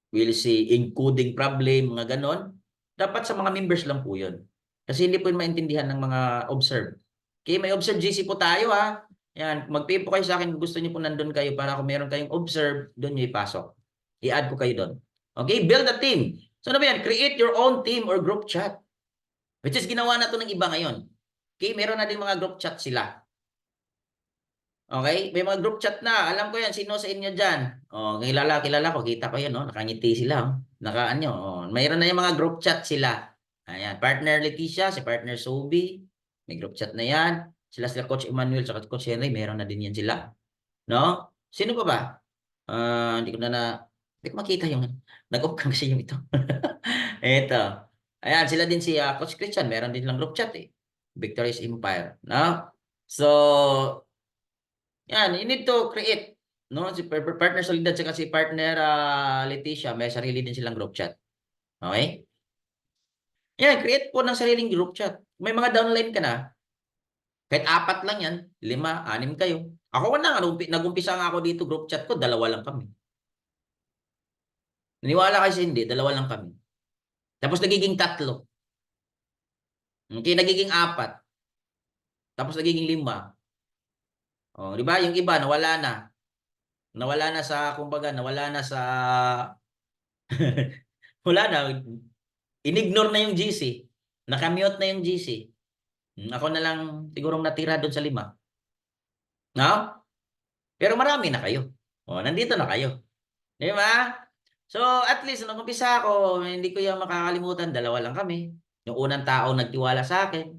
we'll say encoding problem, mga ganon, dapat sa mga members lang po yun. Kasi hindi po yun maintindihan ng mga observe. Okay, may observe GC po tayo ha. Yan, mag-pay po kayo sa akin kung gusto niyo po nandun kayo para kung meron kayong observe, doon niyo ipasok. I-add ko kayo doon. Okay, build a team. So ano ba yan? Create your own team or group chat. Which is ginawa na to ng iba ngayon. Okay, meron na din mga group chat sila. Okay? May mga group chat na. Alam ko yan. Sino sa inyo dyan? Oh, kilala ko. Kita ko yan. Oh. Nakangiti sila. Oh. Nakaanyo. Oh. Mayroon na yung mga group chat sila. Ayan. Partner Leticia, si partner Sobi. May group chat na yan. Sila Coach Emmanuel, saka Coach Henry. Mayroon na din yan sila. No? Sino pa ba? Hindi ko makita yung nag-off kasi yung ito. Ito. Ayan, sila din si Coach Christian. Meron din lang group chat eh. Victorious Empire. No? So, yan, you need to create. No? Si partner Solidad at si partner Leticia, may sarili din silang group chat. Okay? Yan, create po ng sariling group chat. May mga downline ka na. Kahit 4 lang yan, 5, 6 kayo. Ako na, nag-umpisa nga ako dito, group chat ko, 2 lang kami. Naniwala kayo sa hindi, 2 lang kami. Tapos nagiging 3. Okay, nagiging 4. Tapos nagiging 5. Oh, di ba? Yung iba nawala na. Nawala na sa kumbaga, nawala na sa wala na. Inignore na yung GC. Nakamute na yung GC. Ako na lang sigurong natira doon sa 5. No? Pero marami na kayo. Oh, nandito na kayo. Di ba? So, at least, nung umpisa ako, hindi ko yung makakalimutan, dalawa lang kami. Yung unang tao nagtiwala sa akin,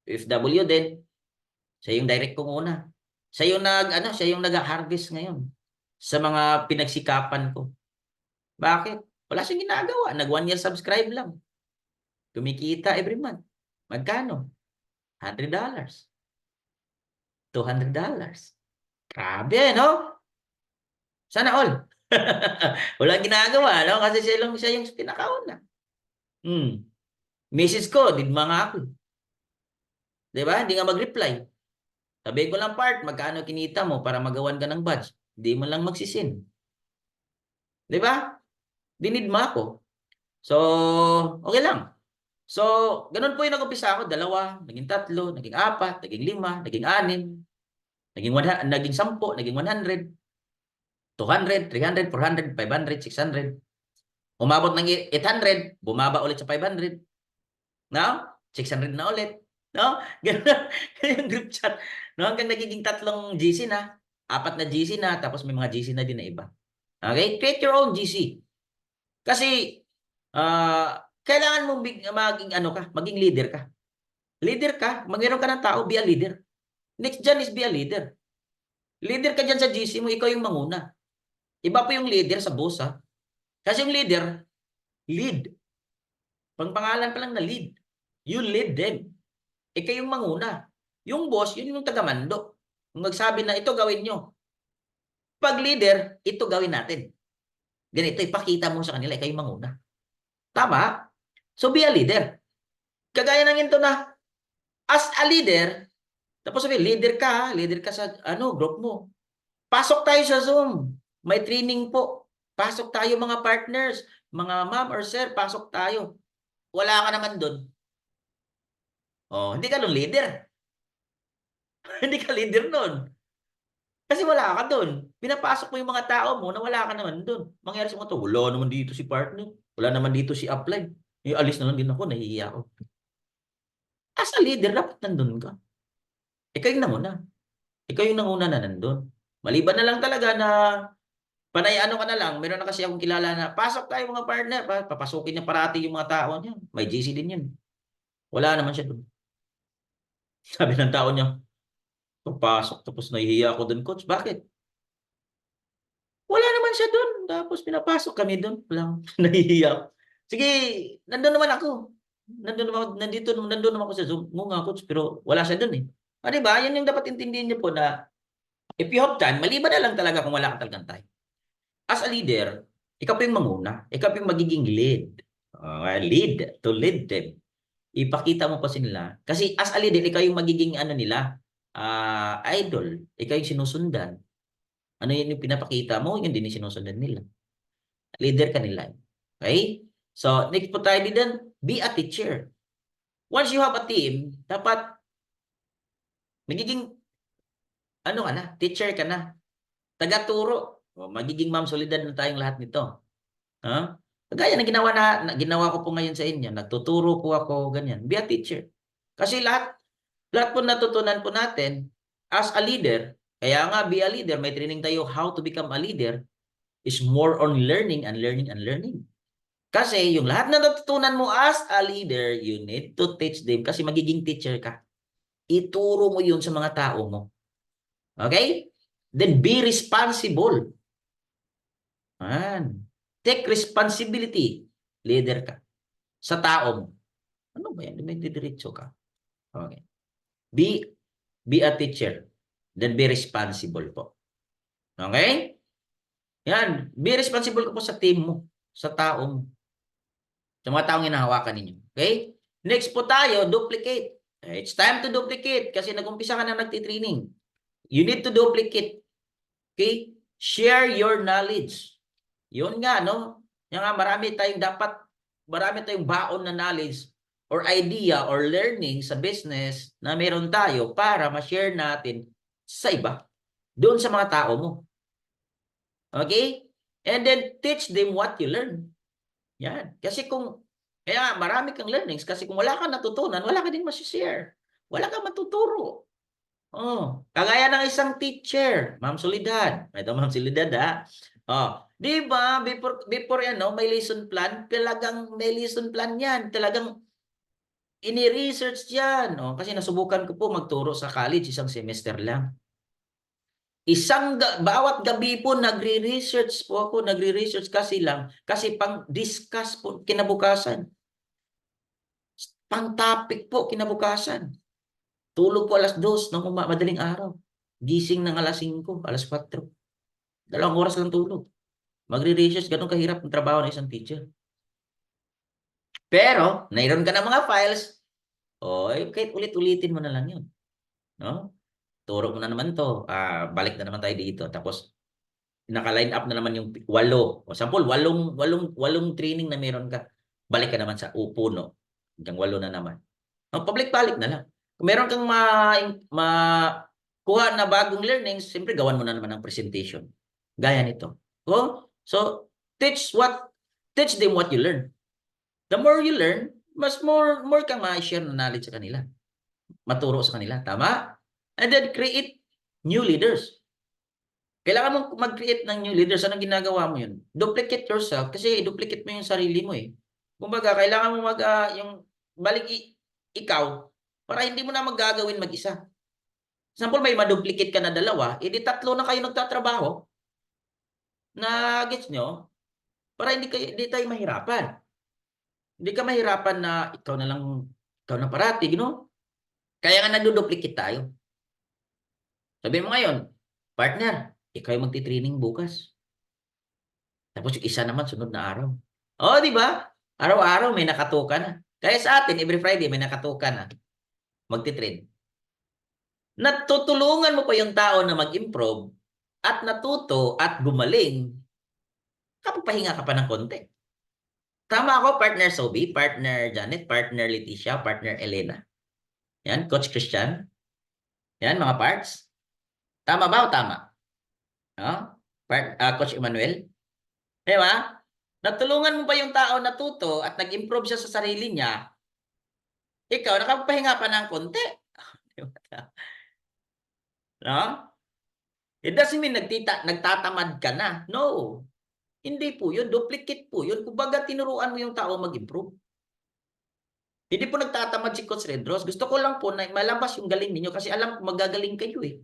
OFW din. Siya yung direct kong una. Siya yung nag-harvest ngayon sa mga pinagsikapan ko. Bakit? Wala siyang ginagawa. Nag 1 year subscribe lang. Kumikita every month. Magkano? $100. $200. Grabe, no? Sana all. Walang ginagawa, no? Kasi siya yung pinakauna. Mrs. ko, digma nga ako. Diba? Hindi nga mag-reply. Sabi ko lang, magkano kinita mo para magawan ka ng badge? Hindi mo lang magsisin. Diba? Dinidma ako. So, okay lang. So, ganun po yung nag-umpisa ako. 2, naging 3, naging 4, naging 5, naging 6, naging 10, naging 100, 200, 300, 400, 500, 600. Umabot ng 800, bumaba ulit sa 500. No? 600 na ulit. No? Ganun yung group chat. No? Hanggang nagiging 3 GC na, 4 na GC na, tapos may mga GC na din na iba. Okay? Create your own GC. Kasi, kailangan mong maging leader ka. Leader ka, magmeron ka ng tao, be a leader. Next dyan is be a leader. Leader ka dyan sa GC mo, ikaw yung manguna. Iba po yung leader sa boss, ha? Kasi yung leader, lead. Pangpangalan pa lang na lead. You lead them. Ikaw yung manguna. Yung boss, yun yung tagamando. Kung magsabi na ito gawin nyo. Pag leader, ito gawin natin. Ganito, ipakita mo sa kanila, ikaw yung manguna. Tama? So be a leader. Kagaya ng ito na, as a leader, tapos sabi, leader ka sa group mo. Pasok tayo sa Zoom. May training po. Pasok tayo mga partners, mga ma'am or sir, pasok tayo. Wala ka naman doon. Oh, hindi ka nun leader. Hindi ka leader nun. Kasi wala ka doon. Pinapasok mo yung mga tao mo na wala ka naman doon. Mangyari sa mga to, wala naman dito si partner. Wala naman dito si upline. Alis na lang din ako, nahihiya ako. As a leader, dapat nandun ka. Ikaw yung nanguna. Ikaw yung nanguna na nandun. Maliban na lang talaga na panay ka na lang. Meron na kasi akong kilala na pasok tayo mga partner. Papasukin niya parati yung mga tao niya. May GC din yun. Wala naman siya doon. Sabi ng tao niya, papasok tapos nahihiya ako doon, coach. Bakit? Wala naman siya doon. Tapos pinapasok kami doon. Walang nahihiya ako. Sige, nandun naman ako. Nandun naman ako sa Zoom. Nga coach, pero wala siya doon eh. Diba? Yan yung dapat intindihin niyo po na if you have time, maliban na lang talaga kung wala ka talagang time. As a leader, ikaw pa yung manguna. Ikaw pa yung magiging lead. To lead them. Ipakita mo pa sila. Kasi as a leader, ikaw yung magiging nila, idol. Ikaw yung sinusundan. Ano yun yung pinapakita mo, yun din yung sinusundan nila. Leader ka nila. Okay? So, next po tayo din, be a teacher. Once you have a team, dapat magiging teacher ka na. Tagaturo. Magiging Ma'am Soledad na tayong lahat nito. Kagaya na ginawa ko po ngayon sa inyo. Nagtuturo po ako, ganyan. Be a teacher. Kasi lahat po natutunan po natin as a leader. Kaya nga, be a leader. May training tayo how to become a leader is more on learning and learning and learning. Kasi yung lahat na natutunan mo as a leader, you need to teach them kasi magiging teacher ka. Ituro mo yun sa mga tao mo. Okay? Then be responsible. Take responsibility. Leader ka. Sa tao mo. Ano ba yan? May didiretso ka. Okay. Be a teacher. Then be responsible po. Okay? Yan. Be responsible ka po sa team mo. Sa tao mo. Sa mga taong hinahawakan ninyo. Okay? Next po tayo, duplicate. It's time to duplicate kasi nag-umpisa ka na nagtitraining. You need to duplicate. Okay? Share your knowledge. Yun nga, no? Yan nga, marami tayong baon na knowledge or idea or learning sa business na meron tayo para ma-share natin sa iba. Doon sa mga tao mo. Okay? And then, teach them what you learn. Yan. Kaya marami kang learnings kasi kung wala kang natutunan, wala ka din ma-share. Wala kang matuturo. Kagaya ng isang teacher, Ma'am Soledad. Ito, Ma'am Soledad, ha? Di ba? Before ano, may lesson plan, talagang may lesson plan 'yan. Talagang ini-research 'yan. Kasi nasubukan ko po magturo sa college, isang semester lang. Bawat gabi po nagre-research po ako, nagre-research kasi pang-discuss po kinabukasan. Pang-topic po kinabukasan. Tulog po alas 2 ng madaling araw. Gising ng alas 5, alas 4. 2 oras lang tulog. Magre-research, ganun kahirap ang trabaho ng isang teacher. Pero, mayroon ka ng mga files, kahit ulit-ulitin mo na lang yun. No? Turo mo na naman to, balik na naman tayo dito. Tapos, naka-line up na naman yung 8. O sample, 8 training na meron ka. Balik ka naman sa puno. Hanggang 8 na naman. Pabalik-balik na lang. Kung meron kang kuha na bagong learnings, siyempre gawan mo na naman ng presentation. Gaya nito. So, teach them what you learn. The more you learn, mas more kang ma-share na knowledge sa kanila. Maturo sa kanila. Tama? And then create new leaders. Kailangan mong mag-create ng new leaders. Anong ginagawa mo yun? Duplicate yourself kasi duplicate mo yung sarili mo eh. Kumbaga, kailangan mo ikaw para hindi mo na maggagawin mag-isa. Example, may maduplicate ka na 2, edi 3 na kayo nagtatrabaho. Na gets nyo? Para hindi tayo mahirapan. Hindi ka mahirapan na ikaw na parati, no? Kaya nga nagduduplicate tayo. Sabi mo ngayon, partner, ikaw yung magti-training bukas. Tapos yung isa naman sunod na araw. Di ba? Araw-araw may nakatuka na. Kaya sa atin, every Friday may nakatuka na. Magti-train. Natutulungan mo pa yung tao na mag-improve at natuto at gumaling, kapag pahinga ka pa ng konti. Tama ako, partner Sobi, partner Janet, partner Leticia, partner Elena. Yan, Coach Christian. Yan, mga parts. Tama ba o tama? Coach Emmanuel? Di ba? Natulungan mo pa yung tao natuto at nag-improve siya sa sarili niya, ikaw, nakapahinga pa ng konti. No? It doesn't mean nagtatamad ka na. No. Hindi po yun. Duplicate po yun. Kumbaga, tinuruan mo yung tao mag-improve. Hindi po nagtatamad si Coach Redros. Gusto ko lang po na malabas yung galing ninyo kasi alam ko magagaling kayo eh.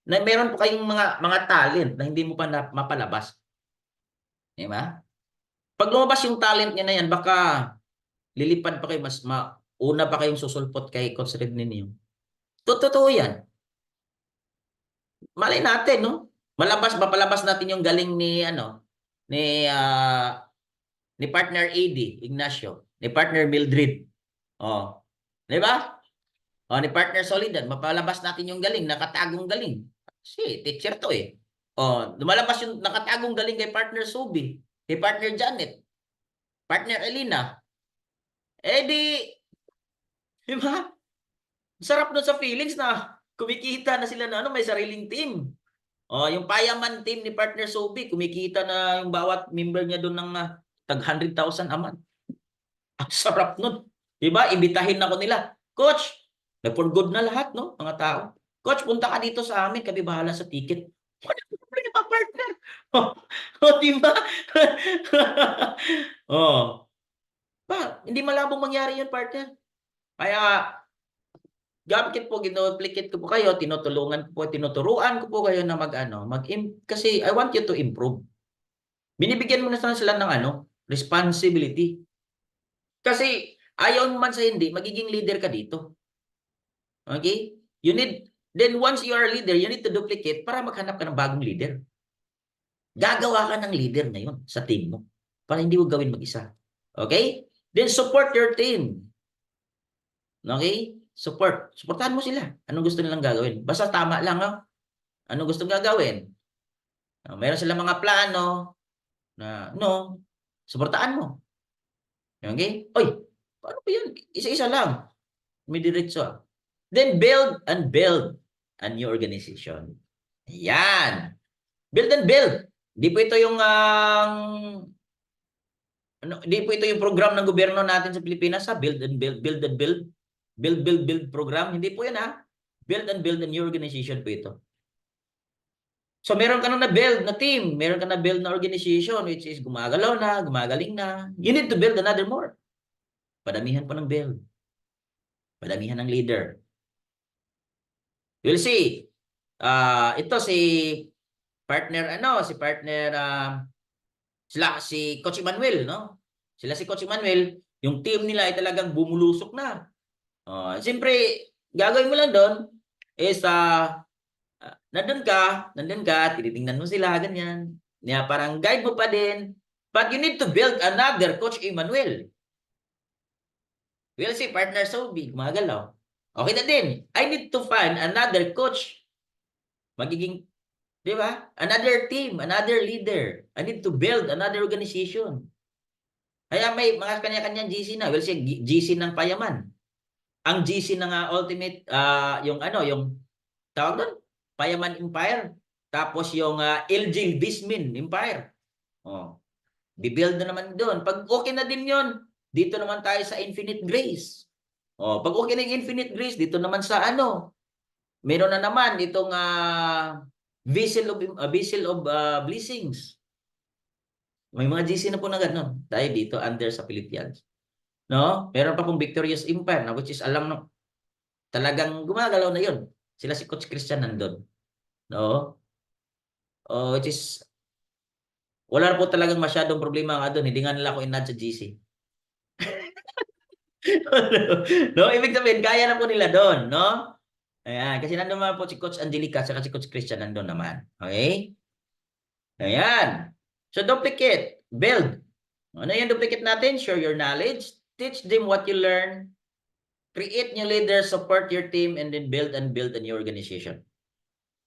Na meron po kayong mga talent na hindi mo pa mapalabas. Diba? Pag lumabas yung talent niya na yan, baka lilipad pa kayo, una pa kayong susulpot kay Coach Red ninyo. Totoo yan. Malay natin, no? Mapalabas natin yung galing ni partner AD, Ignacio, ni partner Mildred. Di ba? Ni partner Solidan, mapalabas natin yung galing, nakatagong galing. Kasi teacher to eh. Lumalabas yung nakatagong galing kay partner Subi, kay partner Janet, partner Elena. Di ba? Sarap nun sa feelings na kumikita na sila na may sariling team. Yung Payaman team ni partner Subi, kumikita na yung bawat member niya doon ng tag 100,000 a month. Ang sarap nun. Diba? Imbitahin ako nila. Coach, for good na lahat, no? Mga tao. Coach, punta ka dito sa amin, kami bahala sa ticket. Wala problema, partner. Diba? Hindi malabong mangyari yun, partner. Kaya, gamit po, ginuplicate ko po kayo, tinuturuan ko po kayo na kasi I want you to improve. Binibigyan mo na sila ng responsibility. Kasi ayaw man sa hindi, magiging leader ka dito. Okay? Then once you are a leader, you need to duplicate para maghanap ka ng bagong leader. Gagawa ka ng leader ngayon sa team mo para hindi mo gawin mag-isa. Okay? Then support your team. Okay? Supportahan mo sila. Anong gusto nilang gagawin? Basta tama lang, no? Anong gusto gagawin? Meron silang mga plano na, supportahan mo. Okay? Paano ba yun? Isa-isa lang. May diretso. Then build a new organization. Yan. Build and build. Di po ito yung program ng gobyerno natin sa Pilipinas, build and build, build and build. Build program. Hindi po yan, Build and build a new organization po ito. So meron ka na-build na team, meron ka na-build na organization which is gumagalaw na, gumagaling na. You need to build another more. Padamihan po ng build. Padamihan ng leader. We'll see. Ito si partner si Coach Emmanuel, no? Sila si Coach Emmanuel, yung team nila ay talagang bumulusok na. Siyempre, gagawin mo lang doon is nandun ka, tinitingnan mo sila, ganyan. Parang guide mo pa din. But you need to build another Coach Emmanuel. We'll see, partner Sobi, gumagalaw. Okay na din. I need to find another coach. Magiging, di ba? Another team, another leader. I need to build another organization. Kaya may mga kanya-kanyang GC na. We'll see, GC ng payaman. Ang GC ng ultimate, yung tawag doon, Payaman Empire. Tapos yung LG Bismin Empire. Bibuild na naman doon. Pag okay na din yon, dito naman tayo sa Infinite Grace. Pag okay na yung Infinite Grace, dito naman sa meron na naman itong Vessel of Blessings. May mga GC na po na gano'n. Tayo dito under sa Philippians. No? Meron pa pong Victorious Empire na which is talagang gumagalaw na yon. Sila si Coach Christian nandun. No? Which is wala na po talagang masyadong problema doon. Hindi nga nila ako in-add sa GC. No? Ibig sabihin, kaya na po nila doon. No? Ayan. Kasi nandun naman po si Coach Angelica at si Coach Christian nandun naman. Okay? Ayan. So, duplicate. Build. Ano yung duplicate natin? Share your knowledge. Teach them what you learn. Create new leaders. Support your team. And then build a new organization.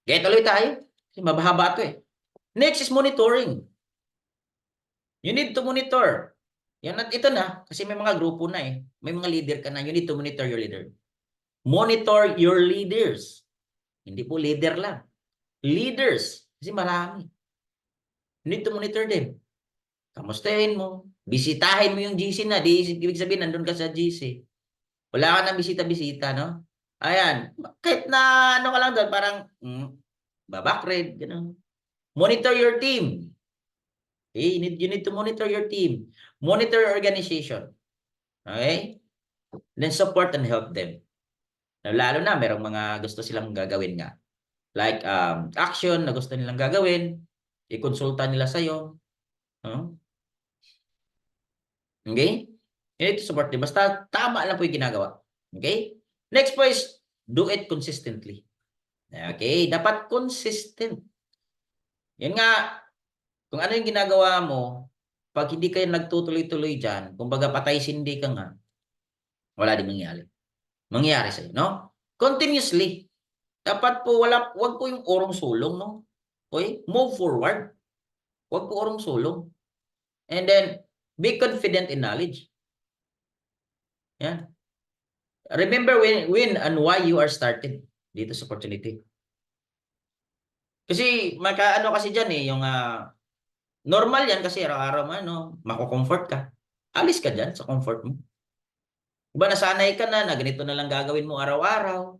Okay, tuloy tayo. Kasi mabahaba ito eh. Next is monitoring. You need to monitor. Yan at ito na. Kasi may mga grupo na eh. May mga leader ka na. You need to monitor your leader. Monitor your leaders. Hindi po leader lang. Leaders. Kasi marami. You need to monitor them. Kamustahin mo. Bisitahin mo yung GC na. Ibig sabihin, nandun ka sa GC. Wala ka na bisita-bisita, no? Ayan. Kahit na ka lang doon, parang babakred, gano'n. Monitor your team. Okay? You need to monitor your team. Monitor your organization. Okay? Then support and help them. Lalo na, merong mga gusto silang gagawin nga. Like action na gusto nilang gagawin. I-consulta nila sa'yo. Okay? You need to support them. Basta tama lang po yung ginagawa. Okay? Next po is, do it consistently. Okay? Dapat consistent. Yan nga, kung ano yung ginagawa mo, pag hindi kayo nagtutuloy-tuloy dyan, kumbaga patay-sindi ka nga, wala din mangyari sa'yo, no? Continuously. Dapat po, wag po yung urong sulong, no? Okay? Move forward. Wag po urong sulong. And then, be confident in knowledge. Yan. Remember when and why you are started dito sa opportunity. Kasi, kasi dyan eh, yung normal yan kasi araw-araw mako-comfort ka. Alis ka dyan sa comfort mo. Diba nasanay ka na ganito na lang gagawin mo araw-araw.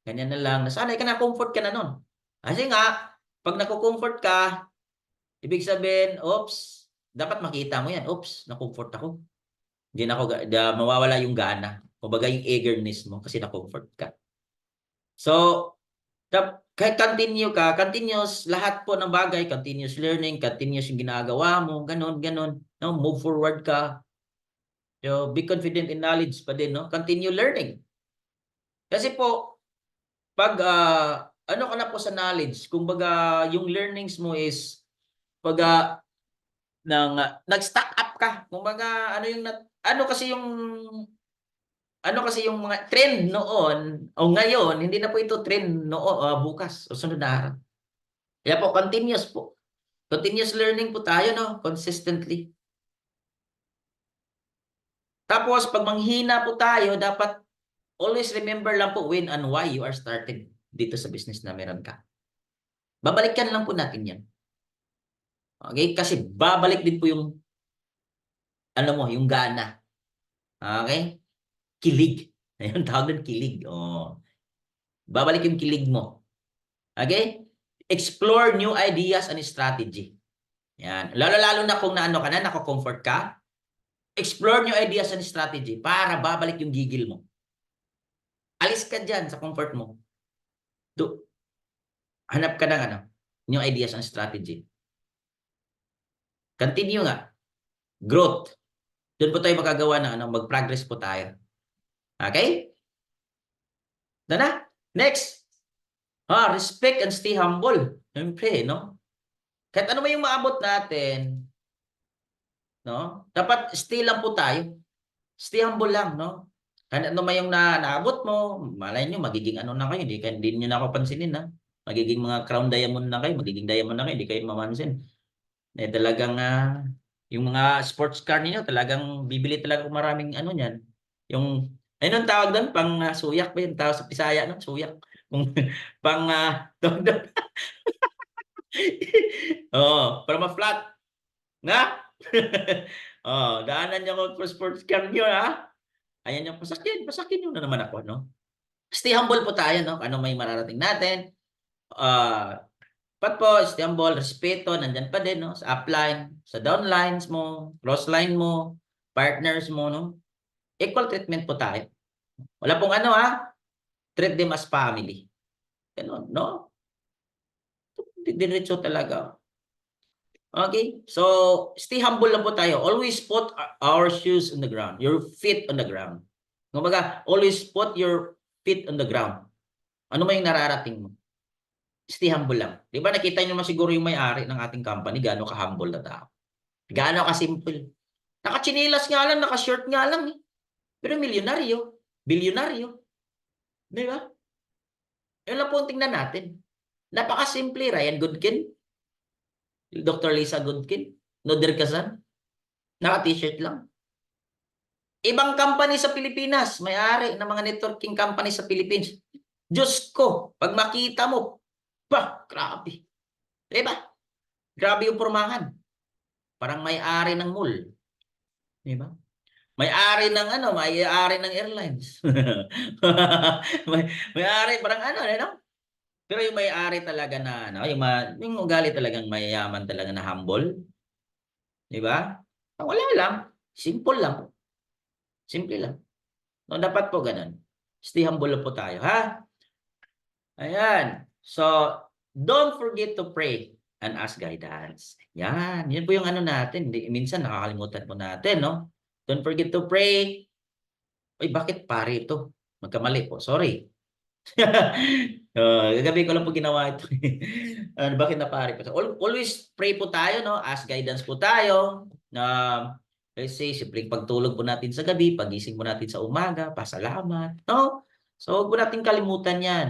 Ganyan na lang. Nasanay ka na, comfort ka na nun. Kasi nga, pag nako-comfort ka, ibig sabihin, dapat makita mo yan. Na-comfort ako. Hindi na ako, mawawala yung gana. Kumbaga yung eagerness mo kasi na-comfort ka. So, kahit continuous, lahat po ng bagay, continuous learning, continuous yung ginagawa mo, ganon. No? Move forward ka. So, be confident in knowledge pa din, no? Continue learning. Kasi po, pag, ka na po sa knowledge, kumbaga, yung learnings mo is, pag, nag-stack up ka. Kumbaga, kasi yung mga trend noon o ngayon, hindi na po ito trend bukas o sunod na araw. Kaya po, continuous po. Continuous learning po tayo, no? Consistently. Tapos, pag manghina po tayo, dapat always remember lang po when and why you are started dito sa business na meron ka. Babalikan lang po natin yan. Okay? Kasi babalik din po yung yung gana. Okay? Kilig. Ayun, tawag doon kilig. Babalik yung kilig mo. Okay? explore new ideas and strategy. Yan. Lalo-lalo na kung naano ka na, nako-comfort ka, explore new ideas and strategy para babalik yung gigil mo. Alis ka dyan sa comfort mo. Hanap ka ng new ideas and strategy. Continue nga. Growth. Doon po tayo magagawa ng mag-progress po tayo. Okay? Na? Next. Respect and stay humble. Siyempre, no? Kahit ano may yung maabot natin, no? Dapat stay lang po tayo. Stay humble lang, no? Kahit ano may yung naabot mo, malay nyo, magiging ano na kayo, hindi nyo na ako pansinin, ha? Magiging mga crown diamond na kayo, magiging diamond na kayo, hindi kayo mamansin. Talagang, yung mga sports car niyo talagang bibili talaga kung maraming ano niyan. Yung, ayun ang tawag doon, pang suyak ba yung tawag sa Pisaya, no? Suyak. Kung pang tawag doon. Para ma-flat. Na? Daanan niyo ako for sports car niyo, ha? Ayan yung pasakin nyo na naman ako, no? Stay humble po tayo, no? Ano may mararating natin. Po, stay humble, respeto, nandyan pa din, no? Sa upline, sa downlines mo, crossline mo, partners mo, no? Equal treatment po tayo. Wala pong treat them as family. Ganun, no? Diretso talaga. Okay? So, stay humble lang po tayo. Always put our shoes on the ground, your feet on the ground. Kumbaga, always put your feet on the ground. Ano may nararating mo? Stay humble lang. Di ba nakita nyo naman siguro yung may-ari ng ating company, gaano ka-humble na tao. Gaano ka-simple. Naka-chinilas nga lang, naka-short nga lang. Pero milyonaryo, bilyonaryo. Di ba? Yun lang po ang tingnan natin. Napaka-simple. Ryan Goodkin, Dr. Lisa Goodkin, Noder Kazan, naka-t-shirt lang. Ibang company sa Pilipinas, may-ari ng mga networking company sa Philippines. Diyos ko, pag makita mo, grabe. Diba? Grabe yung pormahan. Parang may-ari ng mall. Diba? May-ari ng may-ari ng airlines. May-ari, parang Pero yung may-ari talaga na, yung ugali talagang mayayaman talaga na humble. Diba? Wala lang. Simple lang. Simple lang. No, dapat po ganun. Stay humble po tayo, ha? Ayan. So, don't forget to pray and ask guidance. Yan. Yan po yung natin. Minsan nakakalimutan po natin, no? Don't forget to pray. Uy, bakit pare ito? Magkamali po. Sorry. Gagabi ko lang po ginawa ito. Bakit na pare po? Always pray po tayo, no? Ask guidance po tayo. Let's say, simpleng pagtulog po natin sa gabi, pagising po natin sa umaga, pasalamat, no? So, huwag po natin kalimutan yan.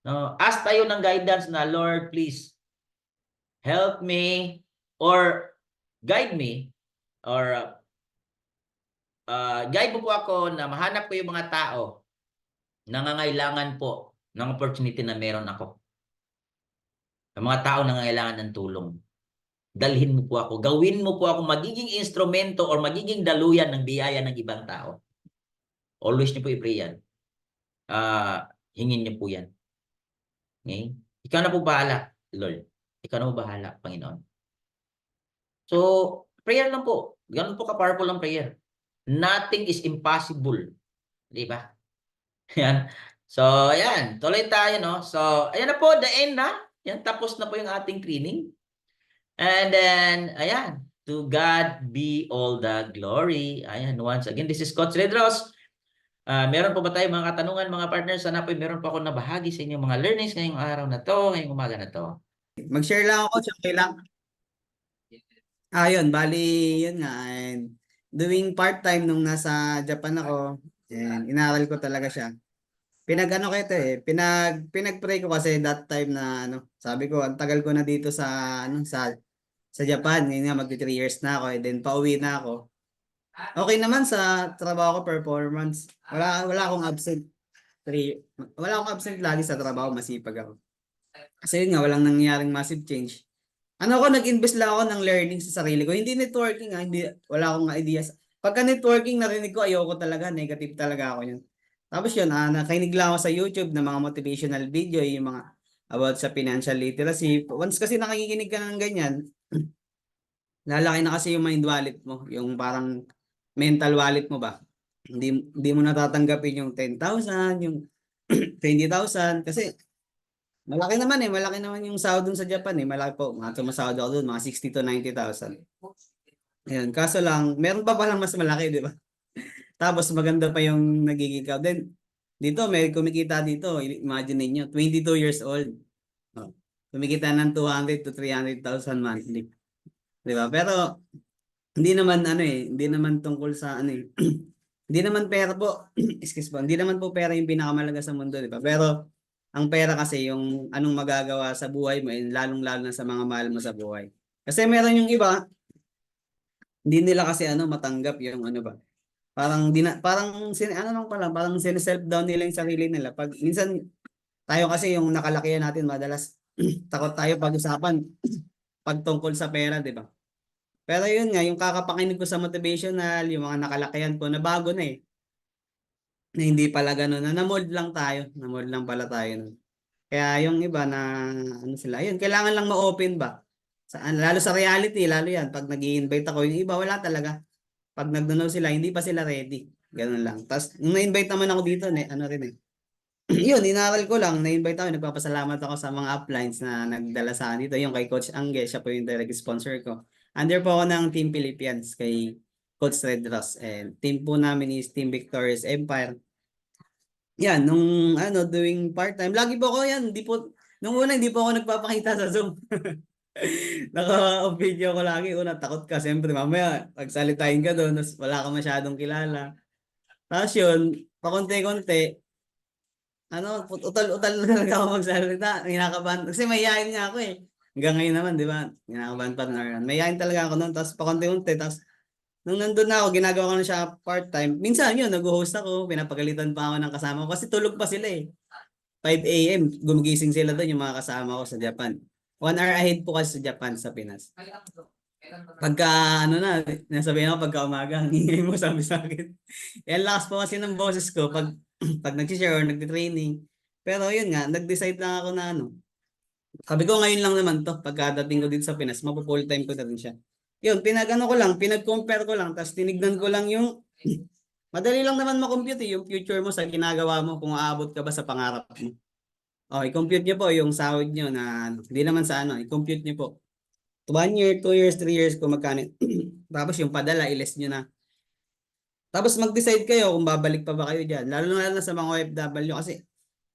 No? Ask tayo ng guidance na, Lord, please, help me or guide me or guide mo po ako na mahanap ko yung mga tao na nangangailangan po ng opportunity na meron ako. Ang mga tao na nangangailangan ng tulong. Dalhin mo po ako. Gawin mo po ako magiging instrumento or magiging daluyan ng biyaya ng ibang tao. Always niyo po i-pray yan. Hingin niyo po yan. Okay? Ikaw na po bahala, Lord. Ikaw na po bahala, Panginoon. So, prayer lang po. Ganun po ka-powerful ang prayer. Nothing is impossible. Di ba? Yan. So, ayan. Tuloy tayo, no? So, ayan na po, the end na. Yan, tapos na po yung ating training. And then, ayan. To God be all the glory. Ayan, once again, this is Coach Redros. Meron po ba tayo mga katanungan, mga partners? Sana po meron pa ako nabahagi sa inyong mga learnings ngayong araw na to, ngayong umaga na to. Mag-share lang ako, okay lang. Yun, bali, yun nga. And doing part-time nung nasa Japan ako, and inaral ko talaga siya. Pinag-ano ko ito pinag-pray ko kasi that time na sabi ko, ang tagal ko na dito sa sa Japan, ngayon nga magti 3 years na ako, and then pauwi na ako. Okay naman sa trabaho ko, performance. Wala akong absent. Wala akong absent lagi sa trabaho, masipag ako. Kasi yun nga, walang nangyaring massive change. Nag-invest lang ako ng learning sa sarili ko. Hindi networking wala akong ideas. Pagka networking, narinig ko, ayoko talaga, negative talaga ako yun. Tapos yun, nakinig lang ako sa YouTube ng mga motivational video, yung about sa financial literacy. Once kasi nakikinig ka ng ganyan, lalaki na kasi yung mind wallet mo, yung parang mental wallet mo ba? Hindi mo natatanggapin yung 10,000, yung 20,000 kasi malaki naman yung sahod dun sa Japan eh. Malaki po, mga sumasahod ako dun, mga 60 to 90,000. Ayun, kaso lang, meron pa palang mas malaki, di ba? Tapos maganda pa yung nagiging ka. Then, dito, may kumikita dito, imagine niyo 22 years old. Oh, kumikita ng 200 to 300,000 monthly. Di ba? Pero, hindi naman hindi naman tungkol sa hindi naman pera po, excuse po, hindi naman po pera yung pinakamalaga sa mundo, di ba? Pero, ang pera kasi yung anong magagawa sa buhay mo, lalong-lalo na sa mga mahal mo sa buhay. Kasi meron yung iba, hindi nila kasi matanggap yung ba. Parang parang self down nila yung sarili nila. Pag minsan tayo kasi yung nakalakihan natin madalas takot tayo pag-usapan pag tungkol sa pera, di ba? Pero yun nga, yung kakapakinig ko sa motivational, yung mga nakalakihan ko na bago na na hindi pala gano'n, na namold lang tayo, namold lang pala tayo nun. Kaya yung iba na sila, yun, kailangan lang ma-open ba? Lalo sa reality, lalo yan, pag nag-i-invite ako, yung iba wala talaga. Pag nagduno sila, hindi pa sila ready. Ganun lang. Tapos, nung na-invite naman ako dito, yun, inaral ko lang, na-invite ako, nagpapasalamat ako sa mga uplines na nagdala sa akin dito. Yung kay Coach Angge, siya po yung direct sponsor ko. Under po ako ng Team Philippines kay Coach Red Ross. And team po namin is Team Victorious Empire. Yan, nung doing part-time, lagi po ako yan, nung una hindi po ako nagpapakita sa Zoom. Naka-video ko lagi, una takot ka, siyempre mamaya pagsalitain ka doon, wala ka masyadong kilala. Tapos yun, pakonti-konti, utal-utal na talaga ako magsalita, kinakabahan, kasi mayayain nga ako eh. Hanggang ngayon naman, di ba, kinakabahan pa rin. Mayayain talaga ako noon, tapos pakonti-konti, tapos nung nandun na ako, ginagawa ko na siya part-time. Minsan yun, nag-host ako, pinapagalitan pa ako ng kasama ko kasi tulog pa sila eh. 5 a.m. gumigising sila doon yung mga kasama ko sa Japan. 1 hour ahead po kasi sa Japan, sa Pinas. Pagka nasabihin ako pagka umaga, ang ingay mo sabi sa akin. Yan lakas po kasi ng boses ko pag nag-share or nag-training. Pero yun nga, nag-decide lang ako na sabi ko ngayon lang naman to, pagkadating ko dito sa Pinas, mapo-full time ko na rin siya. Yun, pinag-compare ko lang, tapos tinignan ko lang yung, madali lang naman makompute yung future mo sa ginagawa mo, kung aabot ka ba sa pangarap mo. O, i-compute nyo po yung sahod nyo na, hindi naman sa i-compute nyo po. 1 year, 2 years, 3 years, kung magkano. Tapos yung padala, i-less nyo na. Tapos mag-decide kayo kung babalik pa ba kayo dyan. Lalo na sa mga OFW kasi,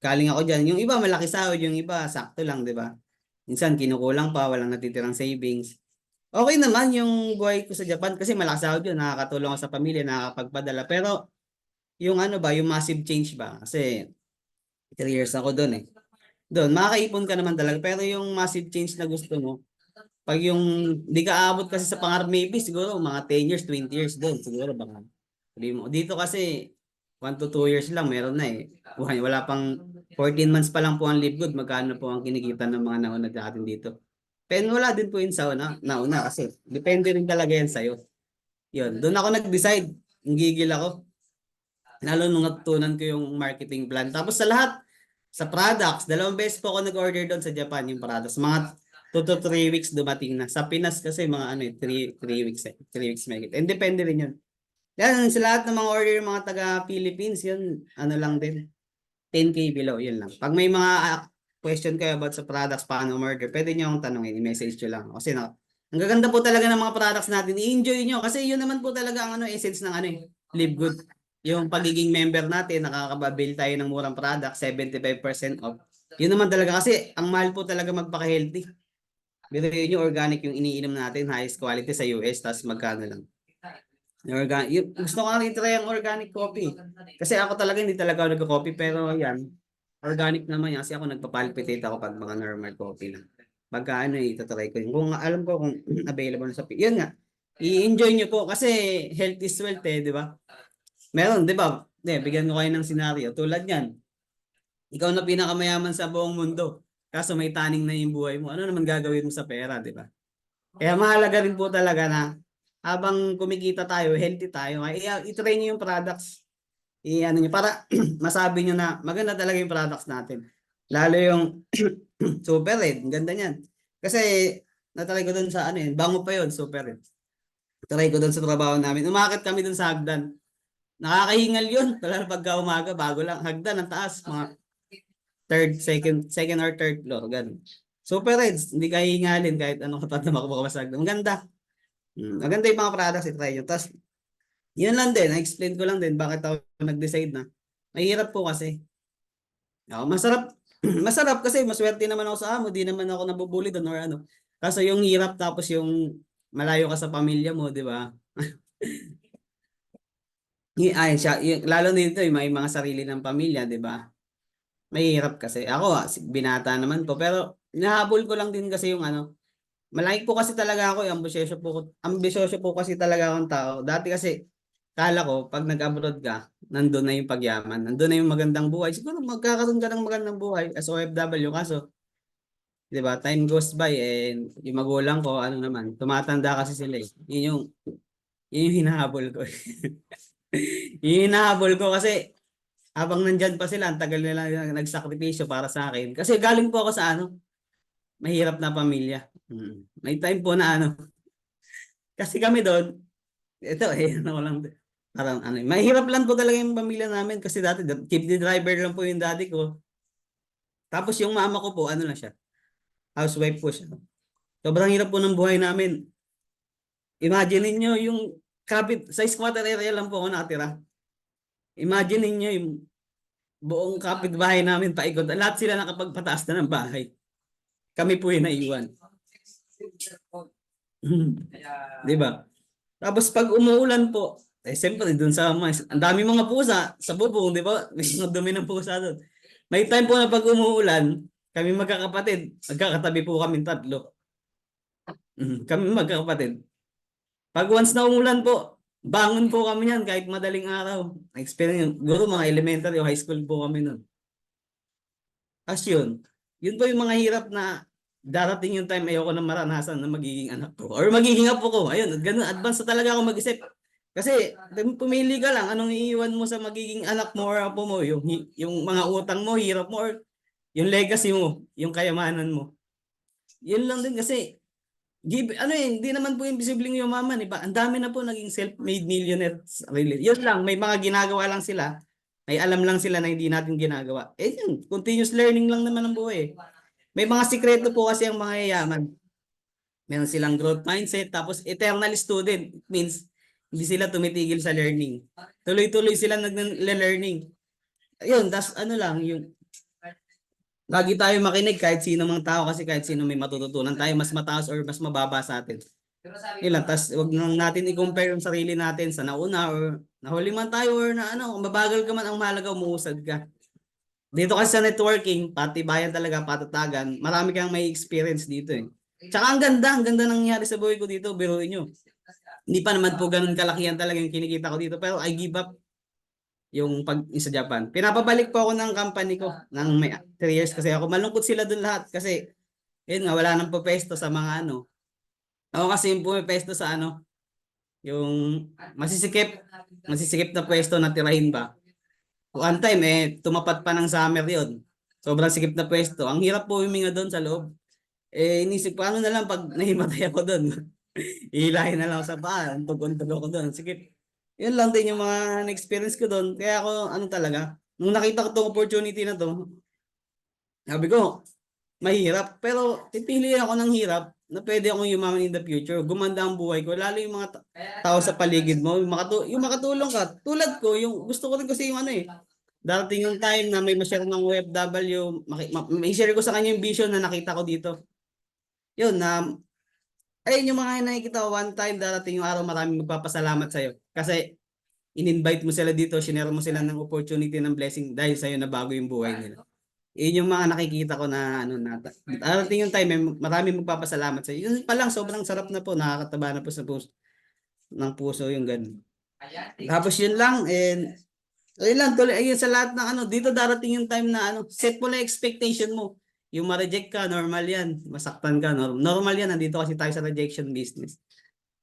galing ako dyan. Yung iba malaki sahod, yung iba sakto lang, di ba? Minsan kinukulang pa, walang natitirang savings. Okay naman yung buhay ko sa Japan kasi malakas sahod yun, nakakatulong ako sa pamilya, nakakapagpadala. Pero yung yung massive change ba? Kasi 3 years ako doon eh. Doon, makakaipon ka naman talaga. Pero yung massive change na gusto mo, pag yung di ka aabot kasi sa pangarap, maybe siguro mga 10 years, 20 years doon. Siguro baka. Dito kasi 1 to 2 years lang meron na eh. Wala pang 14 months pa lang po ang live good. Magkano po ang kinikita ng mga nauna natin dito. Pero wala din po yun sa nauna kasi depende rin talaga yan sa'yo. Yun, doon ako nag-decide. Gigil ako. Lalo nung natutunan ko yung marketing plan. Tapos sa lahat, sa products, 2 beses po ako nag-order doon sa Japan yung products. Mga 2 to 3 weeks dumating na. Sa Pinas kasi mga 3 weeks 3 weeks may And depende rin yun. Yan, sa lahat ng mga order ng mga taga-Philippines, yun, lang din. 10K below, yun lang. Pag may mga question kayo about sa products, paano order, pwede nyo akong tanongin, i-message nyo lang. Kasi ang gaganda po talaga ng mga products natin, i-enjoy nyo. Kasi yun naman po talaga ang essence ng live good. Yung pagiging member natin, nakakababil tayo ng murang product, 75% off. Yun naman talaga kasi, ang mahal po talaga magpaka-healthy. Pero yun yung organic yung iniinom natin, highest quality sa US, tapos magkano lang. Gusto ko nga i-try ang organic coffee. Kasi ako talaga hindi talaga ako nagko-coffee pero yan, organic naman yan kasi ako nagpapalpitate ako pag mga normal coffee lang. Pagka itatry ko yun. Kung alam ko kung available na sa yun nga, i-enjoy nyo po kasi health is wealth di ba? Meron, di ba? Bigyan ko kayo ng senaryo. Tulad yan, ikaw na pinakamayaman sa buong mundo. Kaso may taning na yung buhay mo. Ano naman gagawin mo sa pera, di ba? Kaya mahalaga rin po talaga na habang kumikita tayo, healthy tayo, i-try nyo yung products. Nyo para masabi nyo na maganda talaga yung products natin. Lalo yung Super red. Ang ganda niyan. Kasi, natry ko doon sa ano yun. Bango pa yun. Super red. Try ko doon sa trabaho namin. Umakit kami doon sa hagdan. Nakakahingal yun. Talaga pagka umaga, bago lang. Hagdan, ang taas. Mga second or third floor. Ganun. Super Reds. Hindi ka hihingalin kahit anong kapat na makabakabasag. Ang ganda. Maganda yung mga products. I-try nyo. Tapos, yun lang din. Na-explain ko lang din bakit ako nag-decide na. Mahirap po kasi. Masarap. Masarap kasi maswerte naman ako sa amo. Di naman ako nabubuli doon or ano. Kaso yung hirap tapos yung malayo ka sa pamilya mo, di ba? Ay, siya, lalo dito yung may mga sarili ng pamilya, di ba? Mahirap kasi. Ako, binata naman ko. Pero, nahabol ko lang din kasi yung ano, malaki po kasi talaga ako, ambisyoso po kasi talaga akong tao. Dati kasi, kala ko, pag nag-abroad ka, nandun na yung pagyaman, nandun na yung magandang buhay. Siguro magkakaroon ka ng magandang buhay as OFW. Kaso, di ba, time goes by and yung magulang ko, ano naman, tumatanda kasi sila eh. Yun yung hinahabol ko. Yung hinahabol ko kasi, habang nandyan pa sila, ang tagal nila nagsakripisyo para sa akin. Kasi galing po ako sa ano, mahirap na pamilya. May time po na ano, kasi kami doon, ito ano ko lang, parang ano, mahirap lang po talaga yung pamilya namin kasi dati, jeepney driver lang po yung daddy ko. Tapos yung mama ko po, ano lang siya, housewife po siya. Sobrang hirap po ng buhay namin. Imagine niyo yung sa squatter area lang po ako nakatira. Imagine niyo yung buong kapitbahay namin paikot. Lahat sila nakapagpataas na ng bahay. Kami po yung naiwan. Di ba? Tapos pag umuulan po, siyempre dun sa ang dami mga pusa sa bubong, di ba? May mga dumi ng pusa doon. May time po na pag umuulan, kami magkakapatid, magkakatabi po kami tatlo. Kami magkakapatid. Pag once na umulan po, bangon po kami yan kahit madaling araw. Experience, guro mga elementary o high school po kami nun. As yun po yung mga hirap na darating yung time ayoko na maranasan na magiging anak ko. Or magiging apo ko. Ayun, ganun, advance na talaga ako mag-isip. Kasi pumili ka lang, anong iiwan mo sa magiging anak mo or apo mo? Yung mga utang mo, hirap mo, or yung legacy mo, yung kayamanan mo. Yun lang din kasi, hindi naman po imposibleng yumaman, iba. Ang dami na po naging self-made millionaires. Really. Yun lang, may mga ginagawa lang sila. May alam lang sila na hindi natin ginagawa. Yun, continuous learning lang naman ang buhay. May mga sikreto po kasi ang mga yayaman. Meron silang growth mindset, tapos eternal student. It means, hindi sila tumitigil sa learning. Tuloy-tuloy sila nag-learning. Ayun, tas ano lang, yung lagi tayo makinig kahit sino mang tao kasi kahit sino may matututunan tayo, mas mataas or mas mababa sa atin. Yun lang, tas huwag nang natin i-compare yung sarili natin sa nauna or nahuli man tayo or na ano, mabagal ka man, ang mahalaga umuusad ka. Dito kasi sa networking, pati bayan talaga, patatagan, marami kang may experience dito eh. Tsaka ang ganda nangyari sa buhay ko dito, biruin nyo. Hindi pa naman po ganun kalakihan talaga yung kinikita ko dito, pero I give up yung pag sa Japan. Pinapabalik po ako ng company ko ng may 3 years kasi ako malungkot sila dun lahat kasi yun nga, wala nang pupesto sa mga ano. Ako kasi yung pumepesto sa ano, yung masisikip na pwesto na tirahin ba. One time tumapat pa ng summer yon. Sobrang sikip na pwesto. Ang hirap po huminga doon sa loob. Inisip ko, ano na lang pag nahimatay ako doon. Ihilahin na lang ako sa paa. Untog-untog ako doon. Sige. Yun lang din yung mga na-experience ko doon. Kaya ako, ano talaga, nung nakita ko itong opportunity na to, sabi ko, mahirap. Pero pipili ako ng hirap na pwede akong yumaman in the future. Gumanda ang buhay ko. Lalo yung mga tao sa paligid mo. Yung makatulong ka. Tulad ko, yung gusto ko rin kasi yung ano darating yung time na may ma-share ng OFW, may share ko sa kanya yung vision na nakita ko dito. Yun, ayun yung mga nakikita ko, one time darating yung araw maraming magpapasalamat sa'yo. Kasi in-invite mo sila dito, sinare mo sila ng opportunity ng blessing dahil sa'yo na bago yung buhay nila. Yun yung mga nakikita ko na darating yung time, maraming magpapasalamat sa'yo. Yun pa lang, sobrang sarap na po, nakakataba na po sa puso, ng puso yung ganun. Tapos yun lang, and ayun lang, ayun sa lahat ng dito darating yung time na set mo na expectation mo. Yung ma-reject ka, normal yan. Masaktan ka, normal yan. Nandito kasi tayo sa rejection business.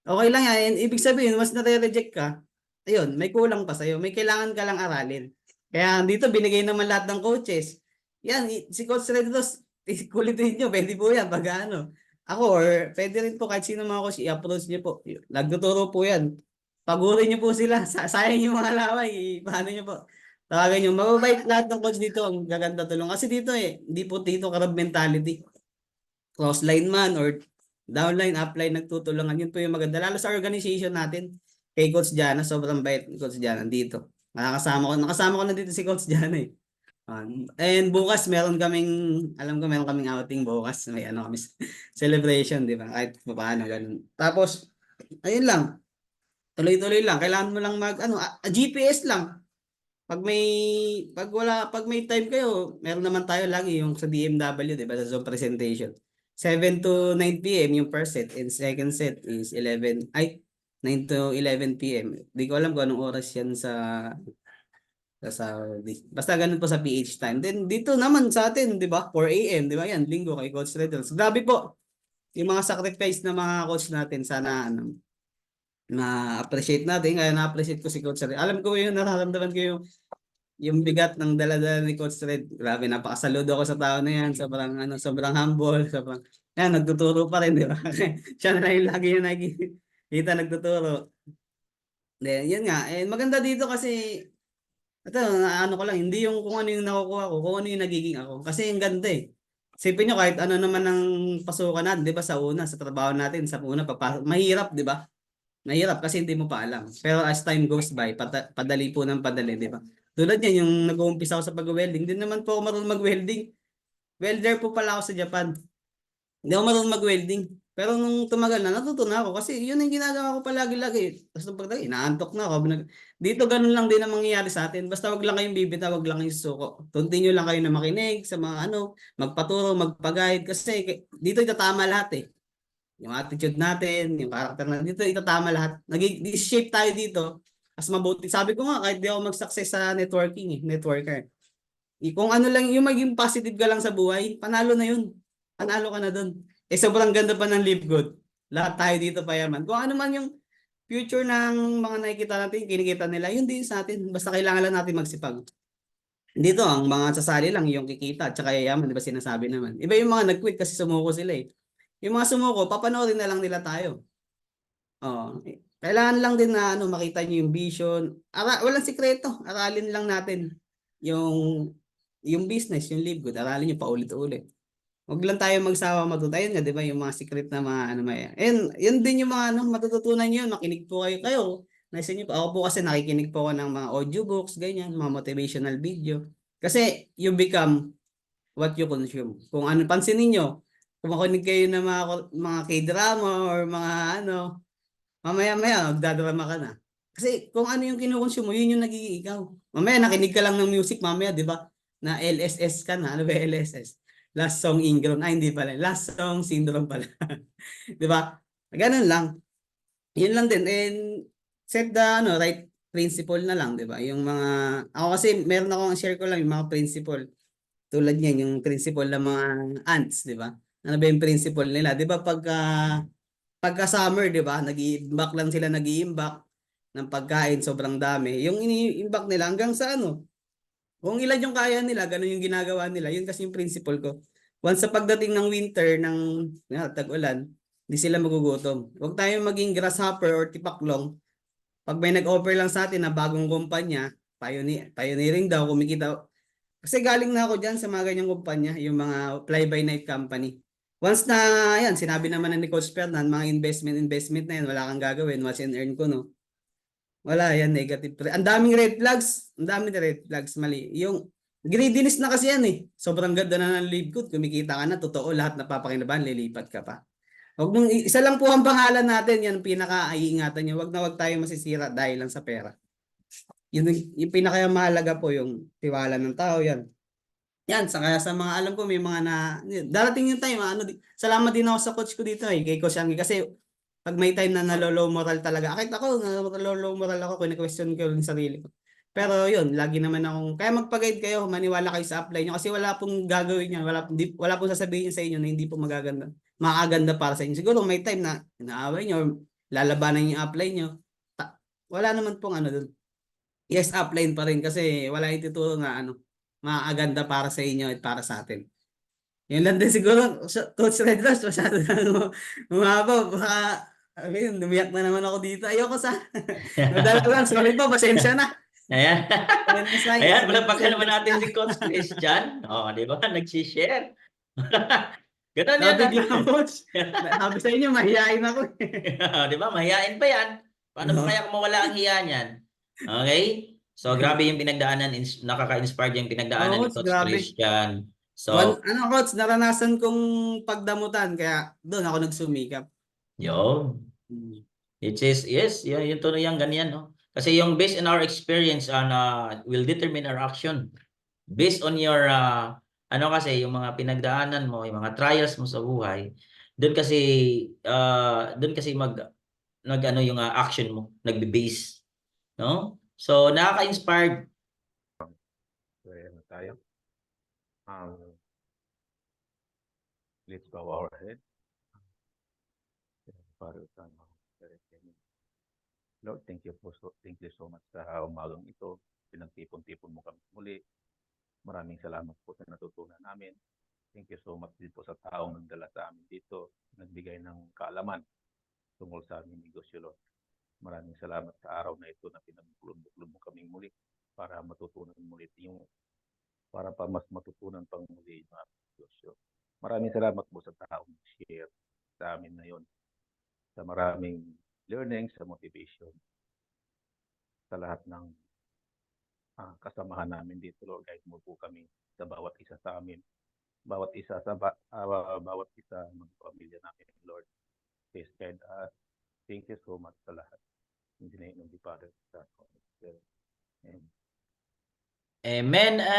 Okay lang yan. Ibig sabihin, mas nare-reject ka, ayun, may kulang pa sa'yo. May kailangan ka lang aralin. Kaya dito, binigay naman lahat ng coaches. Yan, si Coach Redos, kulitin nyo, pwede po yan, pag ano. Ako, or pwede rin po kahit sino mga coach, i-approach nyo po. Nagtuturo po yan. Pagurin nyo po sila. Sayang yung mga laway. Paano nyo po? Tawagan nyo. Mababait lahat ng coach dito. Ang gaganda tulong. Kasi dito hindi po dito karab mentality. Crossline man or downline, upline, nagtutulungan. Yun po yung maganda. Lalo sa organization natin. Kay Coach Jana, sobrang bait ni Coach Jana dito. Nakasama ko na dito si Coach Jana eh. And bukas alam ko meron kaming outing bukas. May ano kami, celebration, di ba? Kahit paano, ganun. Tapos, ayun lang. Tuloy-tuloy lang. Kailangan mo lang GPS lang. Pag may time kayo, meron naman tayo lagi yung sa DMW, di ba? Sa Zoom presentation. 7 to 9 p.m. yung first set and second set is 9 to 11 p.m. Di ko alam kung anong oras yan basta ganun po sa PH time. Then dito naman sa atin, 'di ba? 4 AM, 'di ba? Yan, linggo kay Coach Riddles. Grabe po. Yung mga sacrifice na mga coach natin, sana na-appreciate natin. Kaya na-appreciate ko si Coach Red. Alam ko yung nararamdaman ko yung bigat ng dala-dala ni Coach Red. Grabe, napakasaludo ako sa tao na yan. Sobrang humble, yan, nagtuturo pa rin, 'di ba? Siya na lang yung lagi yung nakikita nagtuturo. Then, yun nga, maganda dito kasi ito, ano ko lang, hindi yung kung ano yung nakukuha ko, kung ano yung nagiging ako. Kasi yung ganda eh. Isipin nyo kahit ano naman ang pasukan natin, di ba sa trabaho natin, sa una, mahirap, di ba? Mahirap kasi hindi mo pa alam. Pero as time goes by, padali po ng padali, di ba? Tulad yan, yung nag-uumpisa ako sa pag-welding, hindi naman po ako marunong mag-welding. Welder po pala ako sa Japan. Hindi ako marunong mag-welding. Pero nung tumagal na, natutunan ako kasi yun ang ginagawa ko palagi-lagi. Tapos nung pagdating, inaantok na ako. Dito ganun lang din ang mangyayari sa atin. Basta wag lang kayong bibitaw, wag lang kayong susuko. Continue lang kayo na makinig sa mga magpaturo, magpag-guide. Kasi dito itatama lahat eh. Yung attitude natin, yung character natin, dito itatama lahat. Nag-shape tayo dito. As mabuti. Sabi ko nga, kahit di ako mag-success sa networker. Kung ano lang, yung maging positive ka lang sa buhay, panalo na yun. Panalo ka na dun. Sobrang ganda pa ng Live Good. Lahat tayo dito payaman. Kung ano man yung future ng mga nakikita natin, kinikita nila, yun din sa atin. Basta kailangan lang natin magsipag. Dito, ang mga sasali lang, yung kikita at saka yayaman, di ba sinasabi naman. Iba yung mga nag-quit kasi sumuko sila eh. Yung mga sumuko, papanoorin na lang nila tayo. Kailangan lang din na makita nyo yung vision. Walang sikreto. Aralin lang natin yung business, yung Live Good. Aralin nyo paulit-ulit. Huwag lang tayo magsawa matuto. Ayun nga, di ba, yung mga secret na mga yun din yung mga matututunan nyo. Makinig po kayo. Nasa inyo po. Ako po kasi nakikinig po ako ng mga audiobooks, ganyan, mga motivational video. Kasi you become what you consume. Kung ano, pansinin nyo, kung makinig kayo ng mga K-drama or mga mamaya-maya, magdadrama ka na. Kasi kung ano yung kinukonsume mo, yun yung nagiging ikaw. Mamaya nakinig ka lang ng music, mamaya, di ba, na LSS ka na. Ano ba LSS? Last song ingrown. Hindi pala. Last song syndrome pala. Di ba? Ganun lang. Yun lang din. And set the right principle na lang, di ba? Yung mga, ako kasi meron akong share ko lang yung mga principle. Tulad niyan, yung principle ng mga ants, di ba? Ano ba yung principle nila? Di ba pagka summer, di ba? Nag-iimbak lang sila, nag-iimbak ng pagkain, sobrang dami. Yung ini-imbak nila hanggang sa kung ilan yung kaya nila, ganun yung ginagawa nila. Yun kasi yung principle ko. Once sa pagdating ng winter, tag-ulan, hindi sila magugutom. Huwag tayong maging grasshopper or tipaklong. Pag may nag-offer lang sa atin na bagong kumpanya, pioneering daw, kumikita. Kasi galing na ako dyan sa mga ganyang kumpanya, yung mga fly-by-night company. Once na, yan, sinabi naman ni Coach Fernan, mga investment na yan, wala kang gagawin, watch and earn ko, no? Wala yan, negative. Ang daming red flags. Ang daming red flags, mali. Yung greediness na kasi yan eh. Sobrang ganda na ng Live Good. Kumikita ka na, totoo, lahat na papakinabangan, lilipat ka pa. Isa lang po ang pangalan natin, yan pinaka-iingatan nyo. Wag tayo masisira dahil lang sa pera. Yung pinaka-mahalaga po, yung tiwala ng tao, yan. Yan, kaya sa mga alam ko, may mga darating yung time, salamat din ako sa coach ko dito kay Coach Anggi, kasi pag may time na nalo-low moral talaga. Akit ako, nalo-low moral ako, kung question ko yung sarili ko. Pero yun, lagi naman akong, kaya magpag-guide kayo, maniwala kayo sa apply nyo, kasi wala pong gagawin yan, wala pong sasabihin sa inyo na hindi po makaganda para sa inyo. Siguro may time na inaaway nyo, or lalabanan yung apply nyo. Wala naman pong dun. Yes, apply pa rin kasi wala ituturo na makaganda para sa inyo at para sa atin. Yun lang din siguro, Coach Red Rose, masyado na umaba. Baka, ayun, lumiyak na naman ako dito. Ayoko sa, nadala lang, sorry po, pasensya na. Ayan. Ayan na sa Ayan, sorry po, palakpakan naman pasensya natin na. si Coach Christian. Oh, di ba? Nag-share. Ganun yan. Nabigla ako, Coach. Sabi sa inyo, mahihain ako. Di ba? Mahihain pa yan. Paano ba kaya kung mawala ang hiya niyan? Okay? So, grabe yung pinagdaanan. Nakaka-inspire yung Oo, pinagdaanan ni Coach, Coach grabe. Christian. So, Coach, naranasan kong pagdamutan, kaya doon ako nagsumikap. yun. Hmm. It is, yes, yun to yung ganyan, no? Kasi yung based on our experience will determine our action. Based on your, ano kasi, yung mga pinagdaanan mo, yung mga trials mo sa buhay, doon kasi nag ano yung action mo, nagbe-base, no? So, nakaka-inspired. Ano tayo? Let's bow our head. Father, Son, Holy Spirit, Amen. Lord, thank you so much sa umagang ito. Pinagtipon-tipon mo kami muli. Maraming salamat po sa natutunan namin. Thank you so much din po sa taong nagdala sa amin dito, nagbigay ng kaalaman tungkol sa aming negosyo, Lord. Maraming salamat sa araw na ito na pinagbuklod mo kaming muli para matutunan muli para pa mas matutunan pang muli yung aming negosyo. Maraming salamat po sa taong share sa amin ngayon, sa maraming learning, sa motivation, sa lahat ng kasamahan namin dito, Lord. Guide mo po kami sa bawat isa sa amin, bawat isa ng pamilya namin, Lord. Please guide us. Thank you so much sa lahat. In the name of the Father, Son, and Holy Spirit. Amen. Amen.